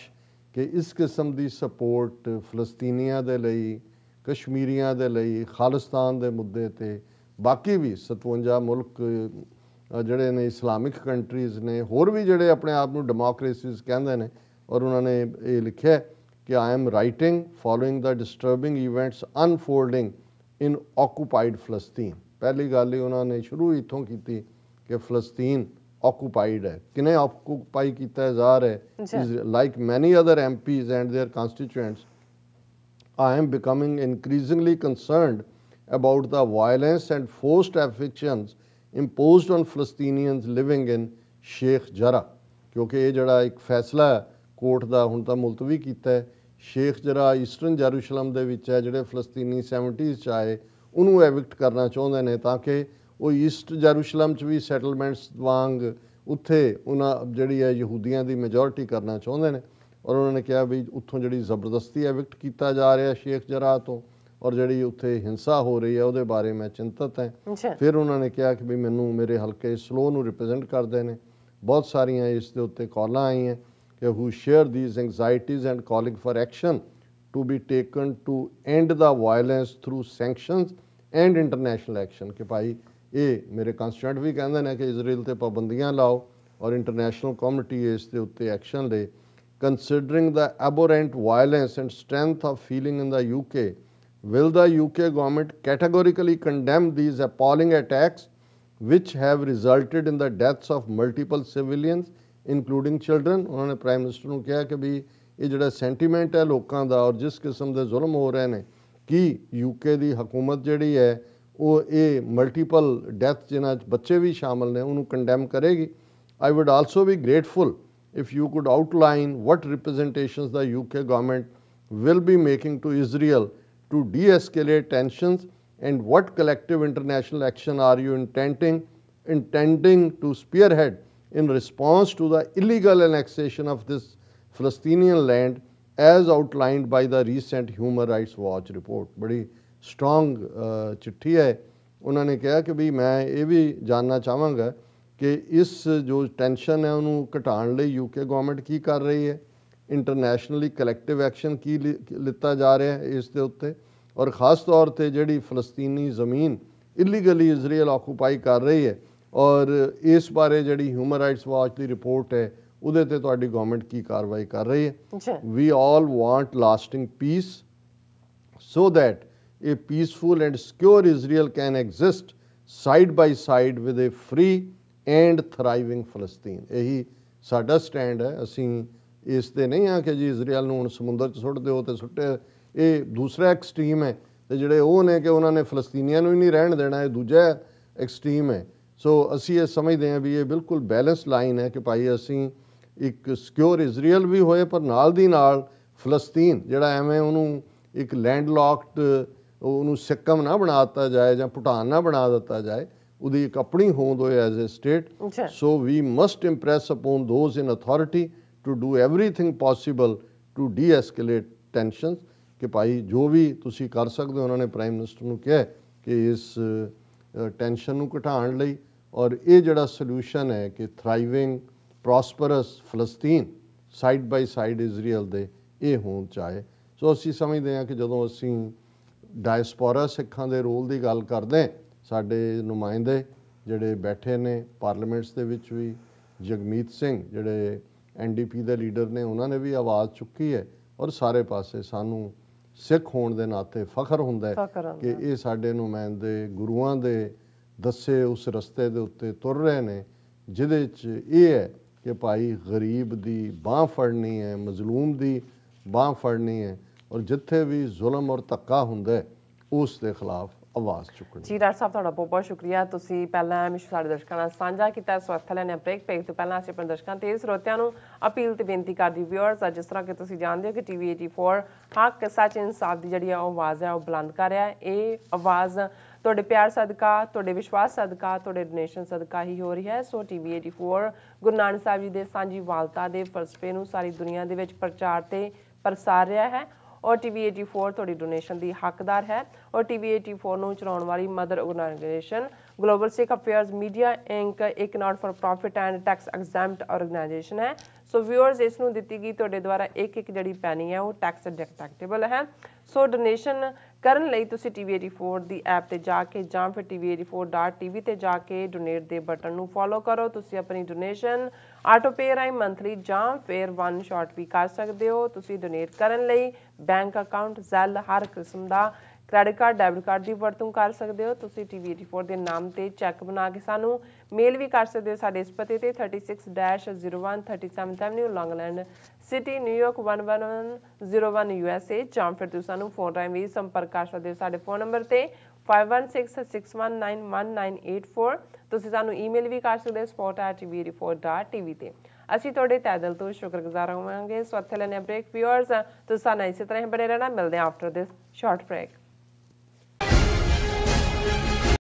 ਕਿ ਇਸ ਕਿਸਮ ਦੀ ਸਪੋਰਟ ਫਲਸਤੀਨੀਆਂ ਦੇ ਲਈ, ਕਸ਼ਮੀਰੀਆਂ ਦੇ ਲਈ, ਖਾਲਿਸਤਾਨ ਦੇ ਮੁੱਦੇ 'ਤੇ, ਬਾਕੀ ਵੀ 57 ਮੁਲਕ ਜਿਹੜੇ ਨੇ ਇਸਲਾਮਿਕ ਕੰਟਰੀਜ਼ ਨੇ, ਹੋਰ ਵੀ ਜਿਹੜੇ ਆਪਣੇ ਆਪ ਨੂੰ ਡੈਮੋਕ੍ਰੇਸੀਜ਼ ਕਹਿੰਦੇ ਨੇ। ਔਰ ਉਹਨਾਂ ਨੇ ਇਹ ਲਿਖਿਆ ਕਿ I am writing following the disturbing events unfolding in occupied ਫਲਸਤੀਨ। ਪਹਿਲੀ ਗੱਲ ਹੀ ਉਹਨਾਂ ਨੇ ਸ਼ੁਰੂ ਇੱਥੋਂ ਕੀਤੀ ਕਿ ਫਲਸਤੀਨ ਆਕੂਪਾਈਡ ਹੈ। ਕਿਨੇ ਆਕੂਪਾਈ ਕੀਤਾ ਜ਼ਾਹਰ ਹੈ, like many other MPs and their constituents I am becoming increasingly concerned about the violence and forced evictions imposed on Palestinians living in Sheikh Jarrah। ਕਿਉਂਕਿ ਇਹ ਜਿਹੜਾ ਇੱਕ ਫੈਸਲਾ ਕੋਰਟ ਦਾ ਹੁਣ ਤਾਂ ਮੁਲਤਵੀ ਕੀਤਾ ਹੈ, ਸ਼ੇਖ ਜਰਾ ਈਸਟਰਨ ਜੈਰੂਸ਼ਲਮ ਦੇ ਵਿੱਚ ਹੈ, ਜਿਹੜੇ ਫਲਸਤੀਨੀ 70s 'ਚ ਆਏ ਉਹਨੂੰ ਐਵਿਕਟ ਕਰਨਾ ਚਾਹੁੰਦੇ ਨੇ ਤਾਂ ਕਿ ਉਹ ਈਸਟ ਜੈਰੂਸ਼ਲਮ 'ਚ ਵੀ ਸੈਟਲਮੈਂਟਸ ਵਾਂਗ ਉੱਥੇ ਉਹਨਾਂ ਜਿਹੜੀ ਹੈ ਯਹੂਦੀਆਂ ਦੀ ਮੈਜੋਰਿਟੀ ਕਰਨਾ ਚਾਹੁੰਦੇ ਨੇ। ਔਰ ਉਹਨਾਂ ਨੇ ਕਿਹਾ ਵੀ ਉੱਥੋਂ ਜਿਹੜੀ ਜ਼ਬਰਦਸਤੀ ਐਵਿਕਟ ਕੀਤਾ ਜਾ ਰਿਹਾ ਸ਼ੇਖ ਜਰਾ ਤੋਂ, ਔਰ ਜਿਹੜੀ ਉੱਥੇ ਹਿੰਸਾ ਹੋ ਰਹੀ ਹੈ ਉਹਦੇ ਬਾਰੇ ਮੈਂ ਚਿੰਤਤ ਹਾਂ। ਫਿਰ ਉਹਨਾਂ ਨੇ ਕਿਹਾ ਕਿ ਵੀ ਮੈਨੂੰ ਮੇਰੇ ਹਲਕੇ ਸਲੋ ਨੂੰ ਰਿਪਰੈਜ਼ੈਂਟ ਕਰਦੇ ਨੇ। ਬਹੁਤ ਸਾਰੀਆਂ ਇਸ ਦੇ ਉੱਤੇ ਕਾਲਾਂ ਆਈਆਂ ਕਿ who share these anxieties and calling for action to be taken to end the violence through sanctions and international action। ਕਿ ਭਾਈ ਇਹ ਮੇਰੇ ਕੰਸਟੀਟਿਊਐਂਟ ਵੀ ਕਹਿੰਦੇ ਨੇ ਕਿ ਇਜ਼ਰਾਈਲ ਤੇ ਪਾਬੰਦੀਆਂ ਲਾਓ ਔਰ ਇੰਟਰਨੈਸ਼ਨਲ ਕਮਿਊਨਿਟੀ ਇਸ ਦੇ ਉੱਤੇ ਐਕਸ਼ਨ ਲੇ। Considering the abhorrent violence and strength of feeling in the UK, will the UK government categorically condemn these appalling attacks which have resulted in the deaths of multiple civilians including children? उन्होंने prime minister ਨੂੰ ਕਿਹਾ ਕਿ ਵੀ ਇਹ ਜਿਹੜਾ sentiment ਹੈ ਲੋਕਾਂ ਦਾ ਔਰ ਜਿਸ ਕਿਸਮ ਦੇ ਜ਼ੁਲਮ ਹੋ ਰਹੇ ਨੇ ਕਿ UK ਦੀ ਹਕੂਮਤ ਜਿਹੜੀ ਹੈ ਉਹ ਇਹ ਮਲਟੀਪਲ ਡੈਥ ਜਿਨ੍ਹਾਂ 'ਚ ਬੱਚੇ ਵੀ ਸ਼ਾਮਲ ਨੇ ਉਹਨੂੰ ਕੰਡੈਮ ਕਰੇਗੀ। I would also be grateful if you could outline what representations the UK government will be making to Israel to de-escalate tensions and what collective international action are you intending to spearhead in response to the illegal annexation of this Palestinian land as outlined by the recent Human Rights Watch report। बड़ी strong चिट्ठी है। उन्होंने कहा कि भी मैं ये भी जानना चाहूँगा ਕਿ ਇਸ ਜੋ ਟੈਂਸ਼ਨ ਹੈ ਉਹਨੂੰ ਘਟਾਉਣ ਲਈ UK ਗਵਰਨਮੈਂਟ ਕੀ ਕਰ ਰਹੀ ਹੈ, ਇੰਟਰਨੈਸ਼ਨਲੀ ਕਲੈਕਟਿਵ ਐਕਸ਼ਨ ਕੀ ਲਿੱਤਾ ਜਾ ਰਿਹਾ ਹੈ ਇਸ ਦੇ ਉੱਤੇ, ਔਰ ਖ਼ਾਸ ਤੌਰ 'ਤੇ ਜਿਹੜੀ ਫਲਸਤੀਨੀ ਜ਼ਮੀਨ ਇਲੀਗਲੀ ਇਜ਼ਰਾਈਲ ਆਕੂਪਾਈ ਕਰ ਰਹੀ ਹੈ ਔਰ ਇਸ ਬਾਰੇ ਜਿਹੜੀ ਹਿਊਮਨ ਰਾਈਟਸ ਵਾਚ ਦੀ ਰਿਪੋਰਟ ਹੈ ਉਹਦੇ 'ਤੇ ਤੁਹਾਡੀ ਗਵਰਨਮੈਂਟ ਕੀ ਕਾਰਵਾਈ ਕਰ ਰਹੀ ਹੈ। We all want lasting peace so that a peaceful and secure Israel can exist side by side with a free and thriving Palestine। ਇਹੀ ਸਾਡਾ ਸਟੈਂਡ ਹੈ। ਅਸੀਂ ਇਸ 'ਤੇ ਨਹੀਂ ਹਾਂ ਕਿ ਜੀ ਇਜ਼ਰਾਈਲ ਨੂੰ ਹੁਣ ਸਮੁੰਦਰ 'ਚ ਸੁੱਟ ਦਿਓ ਅਤੇ ਸੁੱਟੇ, ਇਹ ਦੂਸਰਾ ਐਕਸਟ੍ਰੀਮ ਹੈ, ਅਤੇ ਜਿਹੜੇ ਉਹ ਨੇ ਕਿ ਉਹਨਾਂ ਨੇ ਫਲਸਤੀਨੀਆਂ ਨੂੰ ਹੀ ਨਹੀਂ ਰਹਿਣ ਦੇਣਾ, ਇਹ ਦੂਜਾ ਐਕਸਟ੍ਰੀਮ ਹੈ। ਸੋ ਅਸੀਂ ਇਹ ਸਮਝਦੇ ਹਾਂ ਵੀ ਇਹ ਬਿਲਕੁਲ ਬੈਲੈਂਸ ਲਾਈਨ ਹੈ ਕਿ ਭਾਈ ਅਸੀਂ ਇੱਕ ਸਿਕਿਉਰ ਇਜ਼ਰਾਈਲ ਵੀ ਹੋਏ ਪਰ ਨਾਲ ਦੀ ਨਾਲ ਫਲਸਤੀਨ ਜਿਹੜਾ ਐਵੇਂ ਉਹਨੂੰ ਇੱਕ ਲੈਂਡ ਲੌਕਡ ਉਹਨੂੰ ਸਿੱਕਮ ਨਾ ਬਣਾ ਦਿੱਤਾ ਜਾਏ ਜਾਂ ਭੂਟਾਨ ਨਾ ਬਣਾ ਦਿੱਤਾ ਜਾਏ, ਉਹਦੀ ਇੱਕ ਆਪਣੀ ਹੋਂਦ ਹੋਏ as a state. So we must impress upon those in authority to do everything possible to deescalate tensions. ਕਿ ਭਾਈ ਜੋ ਵੀ ਤੁਸੀਂ ਕਰ ਸਕਦੇ ਹੋ, ਉਹਨਾਂ ਨੇ ਪ੍ਰਾਈਮ ਮਿਨਿਸਟਰ ਨੂੰ ਕਿਹਾ ਕਿ ਇਸ ਟੈਂਸ਼ਨ ਨੂੰ ਘਟਾਉਣ ਲਈ ਔਰ ਇਹ ਜਿਹੜਾ ਸੋਲੂਸ਼ਨ ਹੈ ਕਿ ਥਰਾਈਵਿੰਗ ਪ੍ਰੋਸਪਰਸ ਫਲਸਤੀਨ ਸਾਈਡ ਬਾਈ ਸਾਈਡ ਇਜ਼ਰਾਈਲ ਦੇ, ਇਹ ਹੋਣ ਚਾਹੇ। ਸੋ ਅਸੀਂ ਸਮਝਦੇ ਹਾਂ ਕਿ ਜਦੋਂ ਅਸੀਂ ਡਾਇਸਪੋਰਾ ਸਿੱਖਾਂ ਦੇ ਰੋਲ ਦੀ ਗੱਲ ਕਰਦੇ, ਸਾਡੇ ਨੁਮਾਇੰਦੇ ਜਿਹੜੇ ਬੈਠੇ ਨੇ ਪਾਰਲੀਮੈਂਟਸ ਦੇ ਵਿੱਚ ਵੀ, ਜਗਮੀਤ ਸਿੰਘ ਜਿਹੜੇ NDP ਦੇ ਲੀਡਰ ਨੇ, ਉਹਨਾਂ ਨੇ ਵੀ ਆਵਾਜ਼ ਚੁੱਕੀ ਹੈ। ਔਰ ਸਾਰੇ ਪਾਸੇ ਸਾਨੂੰ ਸਿੱਖ ਹੋਣ ਦੇ ਨਾਤੇ ਫਖਰ ਹੁੰਦਾ ਹੈ ਕਿ ਇਹ ਸਾਡੇ ਨੁਮਾਇੰਦੇ ਗੁਰੂਆਂ ਦੇ ਦੱਸੇ ਉਸ ਰਸਤੇ ਦੇ ਉੱਤੇ ਤੁਰ ਰਹੇ ਨੇ, ਜਿਹਦੇ 'ਚ ਇਹ ਹੈ ਕਿ ਭਾਈ ਗਰੀਬ ਦੀ ਬਾਂਹ ਫੜਨੀ ਹੈ, ਮਜ਼ਲੂਮ ਦੀ ਬਾਂਹ ਫੜਨੀ ਹੈ, ਔਰ ਜਿੱਥੇ ਵੀ ਜ਼ੁਲਮ ਔਰ ਧੱਕਾ ਹੁੰਦਾ ਹੈ ਉਸ ਦੇ ਖਿਲਾਫ ਆਵਾਜ਼ ਚੁੱਕਣੀ। ਜੀ ਡਾਕਟਰ ਸਾਹਿਬ, ਤੁਹਾਡਾ ਬਹੁਤ ਬਹੁਤ ਸ਼ੁਕਰੀਆ। ਤੁਸੀਂ ਪਹਿਲਾਂ ਹਮੇਸ਼ਾ ਸਾਡੇ ਦਰਸ਼ਕਾਂ ਨਾਲ ਸਾਂਝਾ ਕੀਤਾ। ਸੋ ਇੱਥੇ ਲੈਣੇ ਬ੍ਰੇਕ ਤੋਂ ਪਹਿਲਾਂ ਅਸੀਂ ਆਪਣੇ ਦਰਸ਼ਕਾਂ ਤੇ ਸਰੋਤਿਆਂ ਨੂੰ ਅਪੀਲ ਤੇ ਬੇਨਤੀ ਕਰਦੀ ਵਿਊਅਰਸ, ਜਿਸ ਤਰ੍ਹਾਂ ਕਿ ਤੁਸੀਂ ਜਾਣਦੇ ਹੋ ਕਿ TV 84 ਹੱਕ ਸੱਚ ਇਨਸਾਫ ਦੀ ਜਿਹੜੀ ਉਹ ਆਵਾਜ਼ ਹੈ ਉਹ ਬੁਲੰਦ ਕਰ ਰਿਹਾ ਹੈ। ਇਹ ਆਵਾਜ਼ ਤੁਹਾਡੇ ਪਿਆਰ ਸਦਕਾ, ਤੁਹਾਡੇ ਵਿਸ਼ਵਾਸ ਸਦਕਾ, ਤੁਹਾਡੇ ਡੋਨੇਸ਼ਨ ਸਦਕਾ ਹੀ ਹੋ ਰਹੀ ਹੈ। ਸੋ TV 84 ਗੁਰੂ ਨਾਨਕ ਸਾਹਿਬ ਜੀ ਦੇ ਸਾਂਝੀ ਵਾਲਤਾ ਦੇ ਫਲਸਫੇ ਨੂੰ ਸਾਰੀ ਦੁਨੀਆ ਦੇ ਵਿੱਚ ਪ੍ਰਚਾਰ ਤੇ ਪ੍ਰਸਾਰ ਰਿਹਾ ਹੈ। ਔਰ TV 84 ਤੁਹਾਡੀ ਡੋਨੇਸ਼ਨ ਦੀ ਹੱਕਦਾਰ ਹੈ। ਔਰ TV 84 ਨੂੰ ਚਲਾਉਣ ਵਾਲੀ ਮਦਰ ਆਰਗੇਨਾਈਜੇਸ਼ਨ ਗਲੋਬਲ ਸਿੱਖ ਅਫੇਅਰਸ ਮੀਡੀਆ ਇੰਕ ਇੱਕ not for profit and tax exempt organisation ਹੈ। ਸੋ ਵਿਊਅਰਸ, ਇਸ ਨੂੰ ਦਿੱਤੀ ਗਈ ਤੁਹਾਡੇ ਦੁਆਰਾ ਇੱਕ ਜਿਹੜੀ ਪੈਨੀ ਹੈ ਉਹ ਟੈਕਸ ਡਿਡਕਟੇਬਲ ਹੈ। ਸੋ ਡੋਨੇਸ਼ਨ ਕਰਨ ਲਈ ਤੁਸੀਂ TV 84 ਦੀ ਐਪ ਤੇ ਜਾ ਕੇ ਜਾਂ ਫਿਰ tv84.tv ਤੇ ਜਾ ਕੇ ਡੋਨੇਟ ਦੇ ਬਟਨ ਨੂੰ ਫੋਲੋ ਕਰੋ। ਤੁਸੀਂ ਆਪਣੀ ਡੋਨੇਸ਼ਨ ਆਟੋ ਪੇ ਰਾਹੀਂ ਮੰਥਲੀ ਜਾਂ ਫਿਰ ਵਨ ਸ਼ਾਟ ਵੀ ਕਰ ਸਕਦੇ ਹੋ। ਤੁਸੀਂ ਡੋਨੇਟ ਕਰਨ ਲਈ ਬੈਂਕ ਅਕਾਊਂਟ, ਜ਼ੈਲ, ਹਰ ਕਿਸਮ ਦਾ ਕ੍ਰੈਡਿਟ ਕਾਰਡ, ਡੈਬਿਟ ਕਾਰਡ ਦੀ ਵਰਤੋਂ ਕਰ ਸਕਦੇ ਹੋ। ਤੁਸੀਂ TV 84 ਦੇ ਨਾਮ ਤੇ ਚੈੱਕ ਬਣਾ ਕੇ ਸਾਨੂੰ ਮੇਲ ਵੀ ਕਰ ਸਕਦੇ ਹੋ ਸਾਡੇ ਇਸ ਪਤੇ ਤੇ 36-01 37th Avenue, Long Island City, New York 11101 USA, ਜਾਂ ਫਿਰ ਤੁਸੀਂ ਸਾਨੂੰ ਫੋਨ ਰਾਹੀਂ ਵੀ ਸੰਪਰਕ ਕਰ ਸਕਦੇ ਹੋ ਸਾਡੇ ਫੋਨ ਨੰਬਰ ਤੇ 5166191984। ਤੁਸੀਂ ਸਾਨੂੰ ਈਮੇਲ ਵੀ ਕਰ ਸਕਦੇ ਹੋ support@tv84.tv ਤੇ। ਅਸੀਂ ਤੁਹਾਡੇ ਤਹਿ ਦਿਲ ਤੋਂ ਸ਼ੁਕਰਗੁਜ਼ਾਰ ਹੋਵਾਂਗੇ। ਸੋ ਇੱਥੇ ਲੈਣੇ ਬ੍ਰੇਕ ਵਿਊਅਰਸ, ਤੁਸੀਂ ਸਾਨੂੰ ਇਸੇ ਤਰ੍ਹਾਂ ਹੀ ਬਣੇ ਰਹਿਣਾ। ਮਿਲਦੇ ਹਾਂ ਆਫਟਰ ਦਿਸ ਸ਼ਾਰਟ ਬ੍ਰੇਕ।